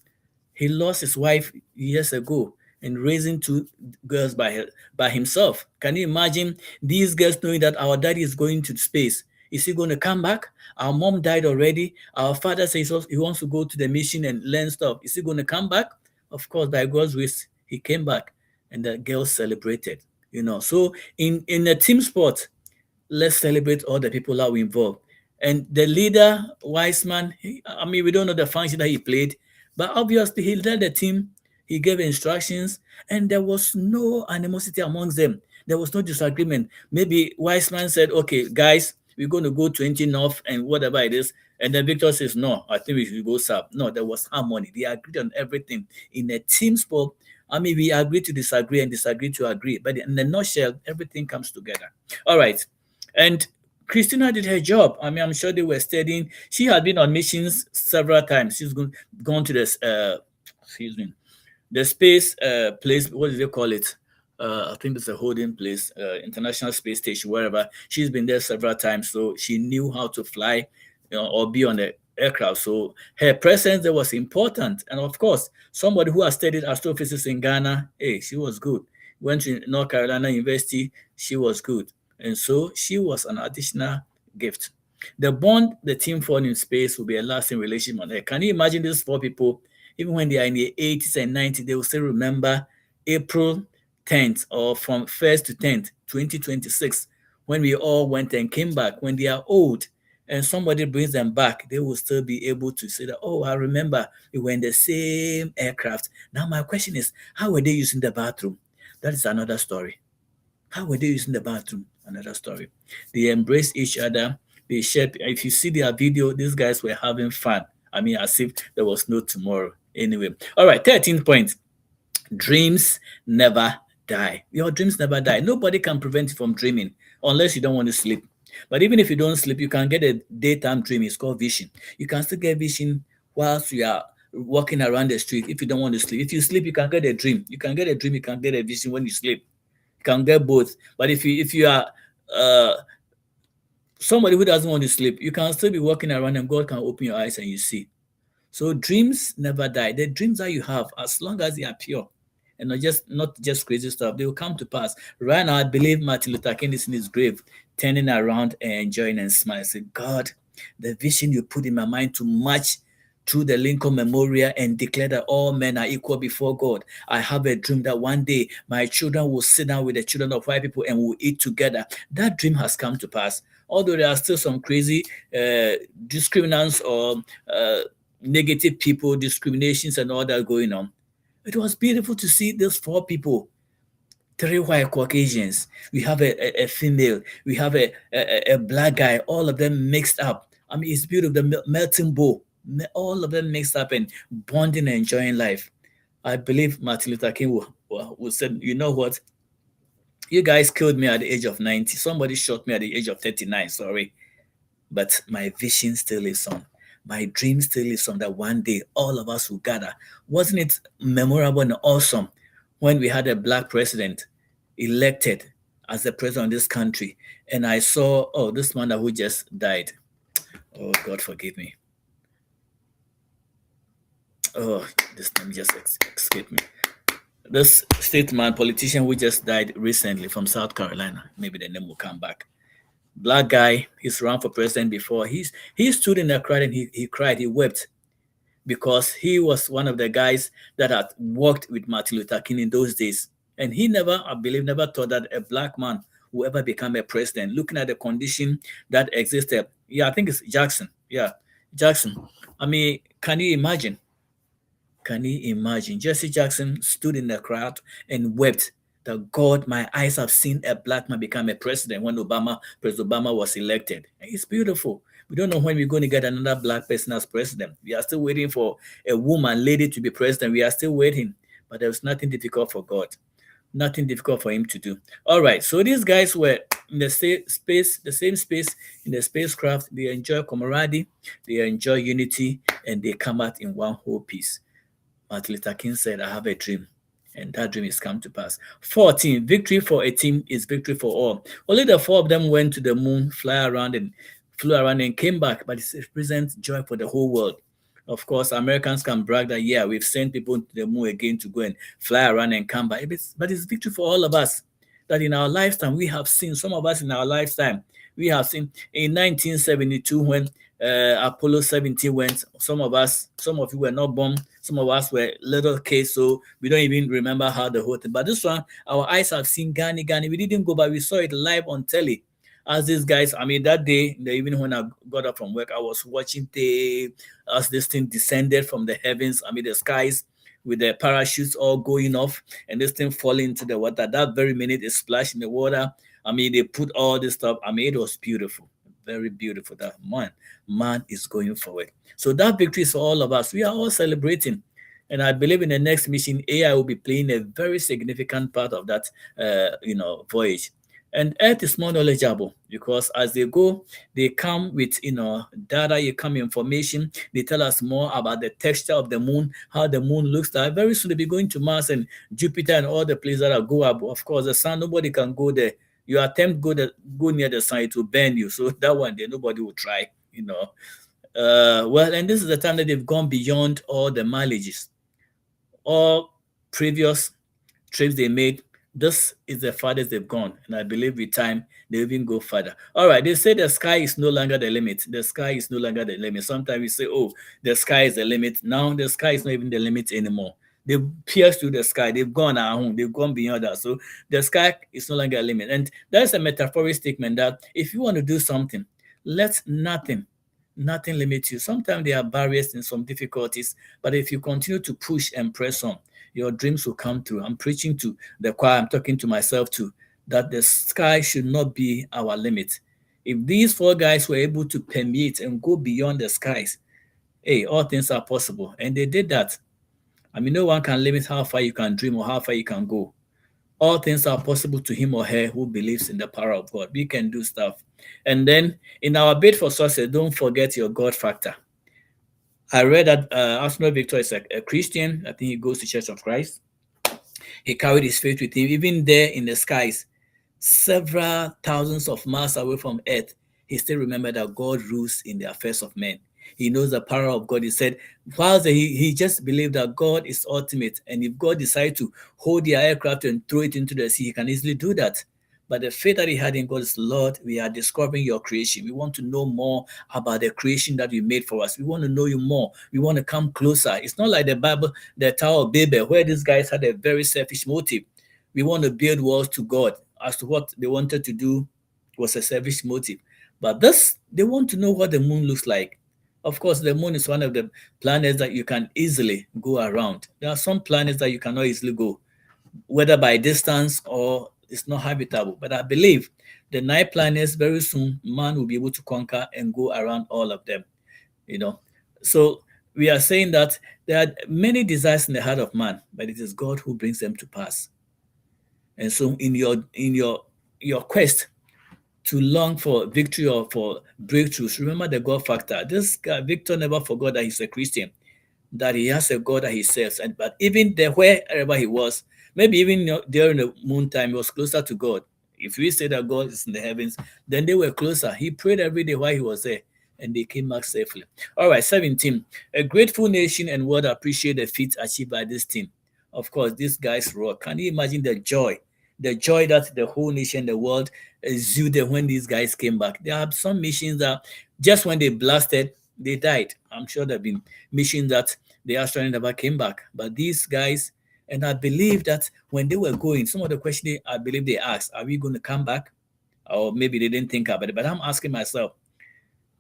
he lost his wife years ago and raising 2 girls by himself. Can you imagine these girls knowing that our daddy is going to space? Is he going to come back? Our mom died already. Our father says he wants to go to the mission and learn stuff. Is he going to come back? Of course, by God's grace, he came back and the girls celebrated. So in a team sport, let's celebrate all the people that we involved. And the leader, Weissman, we don't know the function that he played, but obviously he led the team. He gave instructions, and there was no animosity amongst them. There was no disagreement. Maybe Weissman said, okay, guys, we're going to go 20 north and whatever it is. And then Victor says, no, I think we should go south. No, there was harmony. They agreed on everything. In a team sport, we agree to disagree and disagree to agree. But in a nutshell, everything comes together. All right. And Christina did her job. I'm sure they were studying. She had been on missions several times. She's gone to this, the space place. What do they call it? I think it's a holding place, International Space Station, wherever. She's been there several times, so she knew how to fly, or be on the aircraft. So her presence there was important. And of course, somebody who has studied astrophysics in Ghana, hey, she was good. Went to North Carolina University, she was good. And so she was an additional gift. The bond the team formed in space will be a lasting relationship on Earth. Can you imagine these 4 people, even when they are in the 80s and 90s, they will still remember April 10th or from 1st to 10th, 2026, when we all went and came back. When they are old and somebody brings them back, they will still be able to say that, oh, I remember we were in the same aircraft. Now my question is, how were they using the bathroom? That is another story. How were they using the bathroom? Another story. They embraced each other. They shared. If you see their video, these guys were having fun. As if there was no tomorrow. Anyway, all right, 13th point. Dreams never die. Your dreams never die. Nobody can prevent you from dreaming unless you don't want to sleep. But even if you don't sleep, you can get a daytime dream. It's called vision. You can still get vision whilst you are walking around the street if you don't want to sleep. If you sleep, you can get a dream. You can get a dream, you can get a vision when you sleep. You can get both. But if you are uh, somebody who doesn't want to sleep, you can still be walking around and God can open your eyes and you see. So dreams never die. The dreams that you have, as long as they are pure and not just crazy stuff, they will come to pass. Right now, I believe Martin Luther King is in his grave, turning around and enjoying and smiling. Say, God, the vision you put in my mind to march through the Lincoln Memorial and declare that all men are equal before God. I have a dream that one day my children will sit down with the children of white people and we'll eat together. That dream has come to pass. Although there are still some crazy discriminants or negative people, discriminations, and all that going on. It was beautiful to see those four people, three white Caucasians. We have a female, we have a black guy, all of them mixed up. I mean, it's beautiful, the melting bowl, all of them mixed up and bonding and enjoying life. I believe Martin Luther King will say, you know what? You guys killed me at the age of 90. Somebody shot me at the age of 39, sorry. But my vision still lives on. My dream still lives on that one day all of us will gather. Wasn't it memorable and awesome when we had a black president elected as the president of this country? And I saw, oh, this man who just died. Oh, God forgive me. Oh, this name just escaped me. This statesman, politician who just died recently from South Carolina. Maybe the name will come back. Black guy, he's run for president before. He stood in the crowd and he cried, he wept because he was one of the guys that had worked with Martin Luther King in those days. And he never, I believe, never thought that a black man would ever become a president. Looking at the condition that existed. Yeah, I think it's Jackson. Yeah, Jackson. I mean, can you imagine? Can you imagine? Jesse Jackson stood in the crowd and wept that God, my eyes have seen a black man become a president when President Obama was elected. It's beautiful. We don't know when we're going to get another black person as president. We are still waiting for a woman, lady to be president. We are still waiting. But there's nothing difficult for God. Nothing difficult for him to do. All right. So these guys were in the same space in the spacecraft. They enjoy camaraderie, they enjoy unity, and they come out in one whole piece. Martin Luther King said, I have a dream, and that dream has come to pass. 14, victory for a team is victory for all. Only the four of them went to the moon, flew around and came back, but it represents joy for the whole world. Of course, Americans can brag that, yeah, we've sent people to the moon again to go and fly around and come back. But it's victory for all of us that in our lifetime, we have seen, some of us in our lifetime, we have seen in 1972 when Apollo 17 went, some of you were not born, some of us were little kids, so we don't even remember how the whole thing. But this one, our eyes have seen Ghani. We didn't go, but we saw it live on telly. As these guys, I mean, that day, in the evening when I got up from work, I was watching as this thing descended from the heavens, I mean, the skies, with the parachutes all going off, and this thing falling into the water. That very minute, it splashed in the water. I mean, they put all this stuff. I mean, it was beautiful. Very beautiful. That man is going forward. So that victory is for all of us. We are all celebrating. And I believe in the next mission, AI will be playing a very significant part of that, voyage. And Earth is more knowledgeable because as they go, they come with, data, you come information. They tell us more about the texture of the moon, how the moon looks like. Very soon they'll be going to Mars and Jupiter and all the places that are go up. Of course, the sun, nobody can go there. You attempt go near the sun, it will burn you. So that one day, nobody will try, and this is the time that they've gone beyond all the mileages. All previous trips they made, this is the farthest they've gone. And I believe with time, they'll even go further. All right, they say the sky is no longer the limit. The sky is no longer the limit. Sometimes we say, oh, the sky is the limit. Now the sky is not even the limit anymore. They've pierced through the sky. They've gone our home. They've gone beyond that. So the sky is no longer a limit. And that's a metaphoric statement that if you want to do something, let nothing limit you. Sometimes there are barriers and some difficulties, but if you continue to push and press on, your dreams will come through. I'm preaching to the choir. I'm talking to myself too, that the sky should not be our limit. If these four guys were able to permeate and go beyond the skies, hey, all things are possible. And they did that. I mean, no one can limit how far you can dream or how far you can go. All things are possible to him or her who believes in the power of God. We can do stuff. And then in our bid for success, don't forget your God factor. I read that Arsenal Victor is a Christian. I think he goes to Church of Christ. He carried his faith with him, even there in the skies, several thousands of miles away from Earth. He still remembered that God rules in the affairs of men. He knows the power of God. He said, whilst he just believed that God is ultimate, and if God decides to hold the aircraft and throw it into the sea, he can easily do that. But the faith that he had in God is, Lord, we are discovering your creation. We want to know more about the creation that you made for us. We want to know you more. We want to come closer. It's not like the Bible, the Tower of Babel, where these guys had a very selfish motive. We want to build walls to God. As to what they wanted to do was a selfish motive. But this, they want to know what the moon looks like. Of course, the moon is one of the planets that you can easily go around. There are some planets that you cannot easily go, whether by distance or it's not habitable. But I believe the 9 planets, very soon, man will be able to conquer and go around all of them. You know, so we are saying that there are many desires in the heart of man, but it is God who brings them to pass. And so, in your quest to long for victory or for breakthroughs, remember the God factor. This guy Victor never forgot that he's a Christian, that he has a God that he serves. And but even there, wherever he was, maybe even during the moon time, he was closer to God. If we say that God is in the heavens, then they were closer. He prayed every day while he was there, and they came back safely. All right, 17. A grateful nation and world appreciate the feats achieved by this team. Of course, these guys rock. Can you imagine the joy? The joy that the whole nation, the world exuded when these guys came back. There are some missions that just when they blasted, they died. I'm sure there have been missions that the astronauts never came back. But these guys, and I believe that when they were going, some of the questions I believe they asked, are we going to come back? Or maybe they didn't think about it. But I'm asking myself,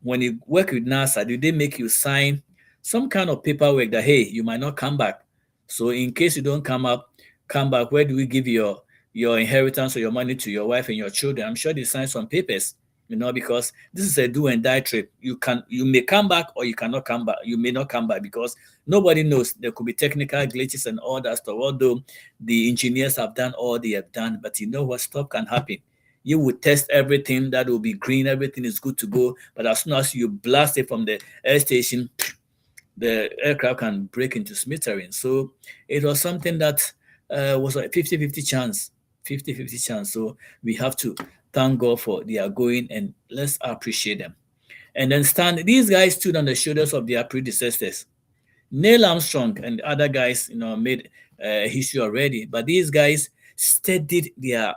when you work with NASA, do they make you sign some kind of paperwork that, hey, you might not come back? So in case you don't come back, where do we give your inheritance or your money to your wife and your children? I'm sure they sign some papers, because this is a do and die trip. You may come back or you cannot come back. You may not come back because nobody knows. There could be technical glitches and all that stuff. Although the engineers have done all they have done, but you know what, stuff can happen. You will test everything, that will be green, everything is good to go. But as soon as you blast it from the air station, the aircraft can break into smithereens. So it was something that was a 50-50 chance. 50-50 chance. So we have to thank God for their going, and let's appreciate them. And then these guys stood on the shoulders of their predecessors. Neil Armstrong and other guys, made history already, but these guys studied their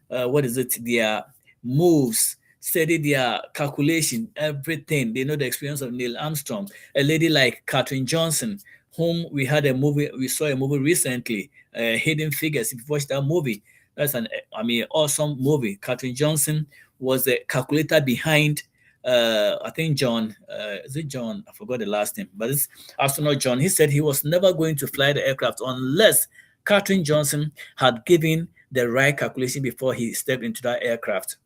their moves, studied their calculation, everything. They know the experience of Neil Armstrong. A lady like Katherine Johnson, whom we saw a movie recently, Hidden Figures. If you watched that movie, that's an awesome movie. Katherine Johnson was the calculator behind I think John, is it John? I forgot the last name, but it's astronaut John. He said he was never going to fly the aircraft unless Katherine Johnson had given the right calculation before he stepped into that aircraft.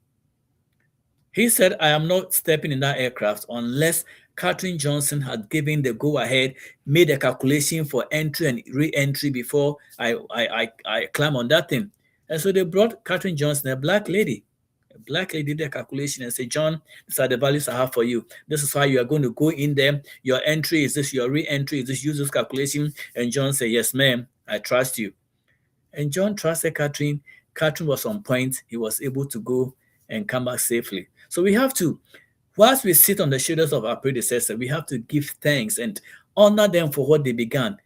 He said, I am not stepping in that aircraft unless Katherine Johnson had given the go-ahead, made a calculation for entry and re-entry before I climb on that thing. And so they brought Katherine Johnson, a black lady. A black lady did a calculation and said, John, these are the values I have for you. This is how you are going to go in there. Your entry is this, your re-entry is this, use this calculation. And John said, yes, ma'am, I trust you. And John trusted Katherine. Katherine was on point. He was able to go and come back safely. So we have to, whilst we sit on the shoulders of our predecessors, we have to give thanks and honor them for what they began.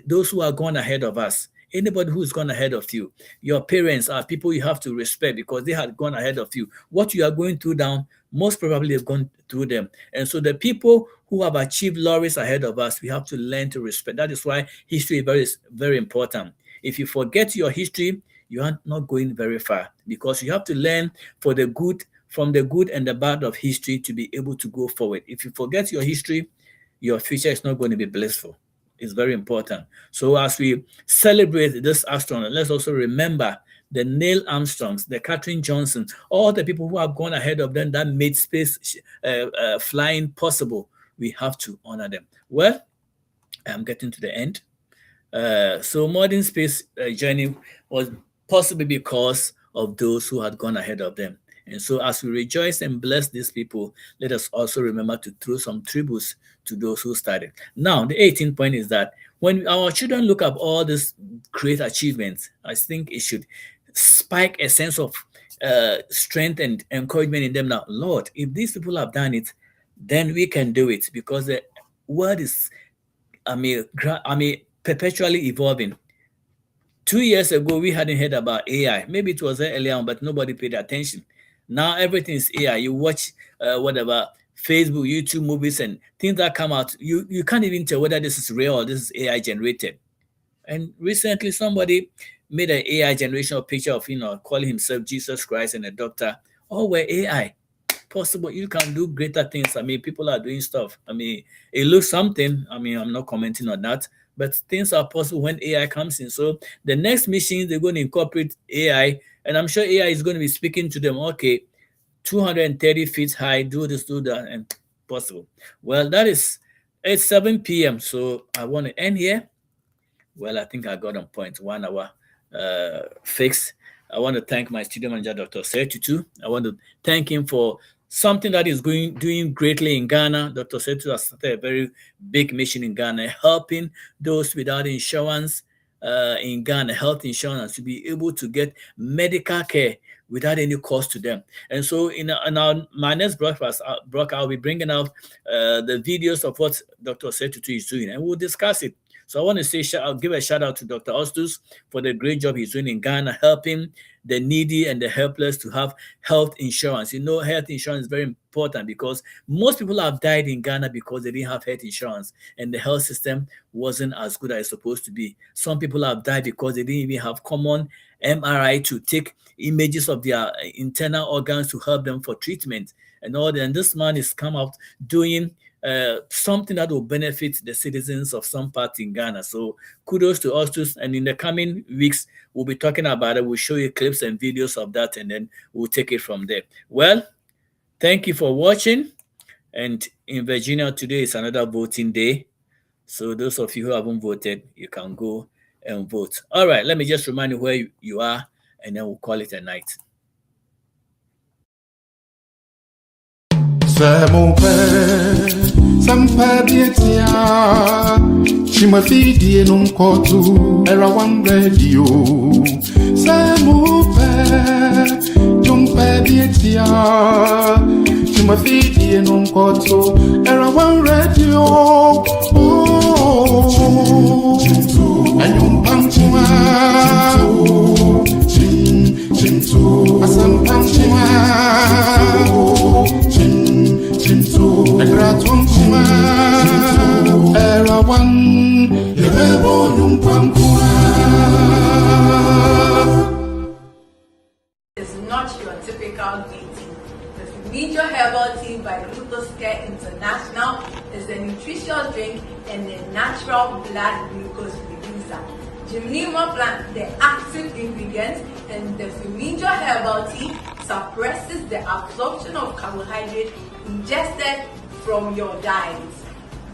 Those who are gone ahead of us, anybody who's gone ahead of you, your parents are people you have to respect because they had gone ahead of you. What you are going through now, most probably have gone through them. And so the people who have achieved glories ahead of us, we have to learn to respect. That is why history is very, very important. If you forget your history, you are not going very far because you have to learn from the good and the bad of history to be able to go forward. If you forget your history, your future is not going to be blissful. It's very important. So as we celebrate this astronaut, let's also remember the Neil Armstrongs, the Katherine Johnson, all the people who have gone ahead of them that made space flying possible. We have to honor them. Well, I'm getting to the end. So modern space journey was possibly because of those who had gone ahead of them. And so, as we rejoice and bless these people, let us also remember to throw some tributes to those who started. Now, the 18th point is that when our children look up all these great achievements, I think it should spike a sense of strength and encouragement in them. Now, Lord, if these people have done it, then we can do it, because the world is, perpetually evolving. 2 years ago, we hadn't heard about AI. Maybe it was there earlier on, but nobody paid attention. Now everything is AI. You watch whatever Facebook, YouTube movies, and things that come out. You can't even tell whether this is real or this is AI generated. And recently, somebody made an AI generation of picture of calling himself Jesus Christ and a doctor. All were AI. Possible you can do greater things. People are doing stuff. It looks something. I'm not commenting on that, but things are possible when AI comes in. So the next mission, they're going to incorporate AI, and I'm sure AI is going to be speaking to them. Okay, 230 feet high, do this, do that, and possible. Well, it's 7 p.m. So I want to end here. Well, I think I got on point. 1 hour fixed. I want to thank my studio manager, Dr. Setutu. I want to thank him for something that is doing greatly in Ghana. Dr. Setutu has started a very big mission in Ghana, helping those without insurance in Ghana, health insurance, to be able to get medical care without any cost to them. And so in my next broadcast, I'll be bringing out the videos of what Dr. Setutu is doing, and we'll discuss it. So I want to say, I'll give a shout out to Dr. Ostus for the great job he's doing in Ghana, helping the needy and the helpless to have health insurance. Health insurance is very important, because most people have died in Ghana because they didn't have health insurance and the health system wasn't as good as it's supposed to be. Some people have died because they didn't even have common MRI to take images of their internal organs to help them for treatment and all that. And this man is come out doing something that will benefit the citizens of some part in Ghana. So kudos to us too. And in the coming weeks, we'll be talking about it. We'll show you clips and videos of that, and then we'll take it from there. Well, thank you for watching. And in Virginia, today is another voting day. So those of you who haven't voted, you can go and vote. All right, let me just remind you where you are, and then we'll call it a night. Sampabietia Chimafidi num kotu era one radio Samupe Jumpabietia Chimafidi num kotu era one radio and Yumpamchima Chintu Asampamchima It's not your typical tea. The Fumigio Herbal Tea by Glucose Care International is a nutritious drink and a natural blood glucose reducer. Gymnema plant, the active ingredient in the Fumigio Herbal Tea, suppresses the absorption of carbohydrate ingested from your diet.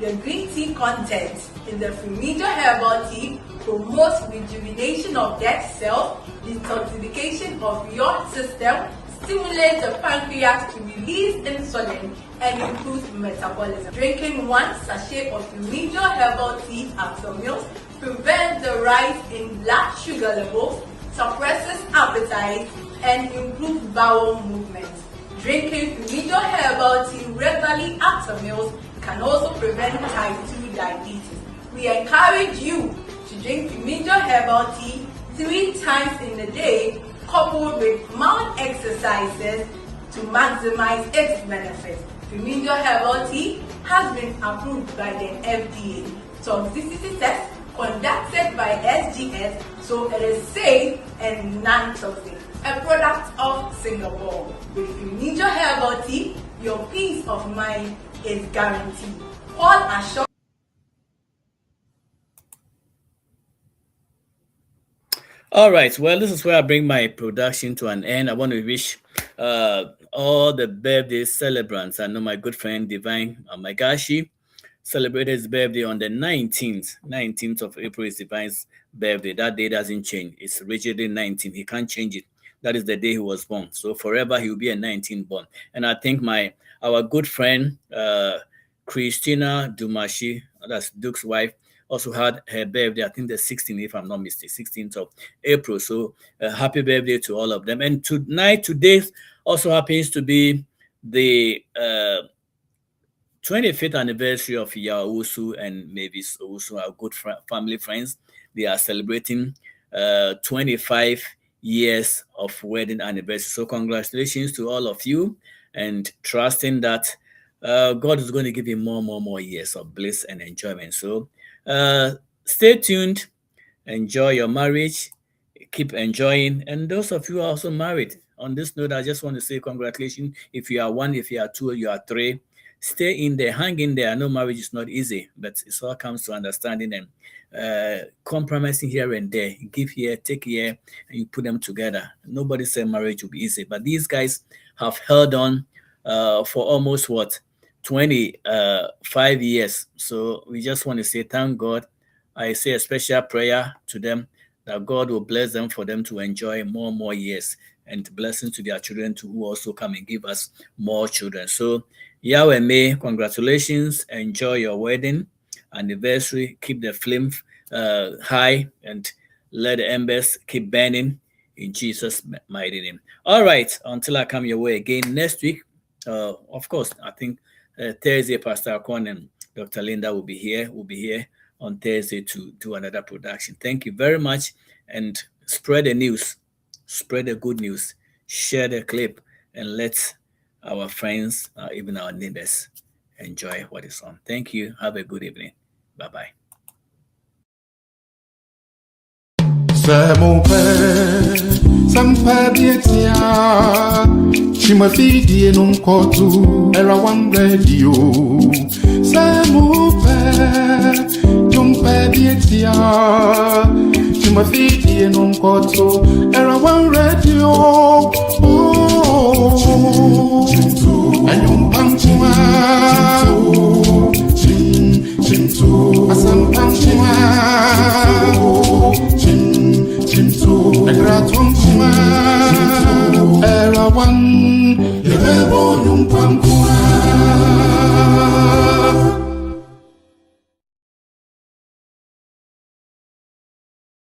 The green tea content in the Fumigio Herbal Tea promotes rejuvenation of dead cells, detoxification of your system, stimulates the pancreas to release insulin, and improves metabolism. Drinking 1 sachet of Fumigio Herbal Tea after meals prevents the rise in blood sugar levels, suppresses appetite, and improves bowel movements. Drinking Fumigio Herbal Tea regularly after meals can also prevent type 2 diabetes. We encourage you to drink Fumigio Herbal Tea 3 times in a day, coupled with mild exercises to maximize its benefits. Fumigio Herbal Tea has been approved by the FDA. Toxicity test conducted by SGS, so it is safe and non-toxic. A product of Singapore. With Fumigio Herbal Tea, your peace of mind is guaranteed. Call Ashok. All right, well, this is where I bring my production to an end. I want to wish all the birthday celebrants. I know my good friend Divine Amagashi celebrated his birthday on the 19th of April is Divine's birthday. That day doesn't change. It's rigidly 19. He can't change it. That is the day he was born. So forever he will be a 19 born. And I think our good friend Christina Dumashi, that's Duke's wife, also had her birthday, I think the 16th, if I'm not mistaken, 16th of April. So happy birthday to all of them. And today also happens to be the 25th anniversary of Yawusu and Mavis Owusu, our good family friends. They are celebrating 25 years of wedding anniversary. So congratulations to all of you, and trusting that God is going to give you more years of bliss and enjoyment. So stay tuned, enjoy your marriage, keep enjoying. And those of you who are also married, on this note, I just want to say congratulations. If you are one, if you are two, you are three, stay in there, hang in there. I know marriage is not easy, but it all comes to understanding and compromising here and there. Give here, take here, and you put them together. Nobody said marriage will be easy, but these guys have held on for almost 25 years. So we just want to say thank God. I say a special prayer to them that God will bless them for them to enjoy more years, and blessings to their children to who also come and give us more children. So Yahweh May, congratulations. Enjoy your wedding anniversary. Keep the flame high and let the embers keep burning in Jesus' mighty name. All right, until I come your way again next week, of course, I think Thursday, Pastor Akon and Dr. Linda will be here. We'll be here on Thursday to do another production. Thank you very much, and spread the news, spread the good news, share the clip, and let our friends, even our neighbors, enjoy what is on. Thank you. Have a good evening. Bye-bye. Chimafidi non kotu era one radio. Jumpe dietia. Chimafidi non kotu era one radio. Oh, and you pankuma. Chintu, asam pankuma. Chintu, egratum kuma. Era one. Yebo yung pankuma.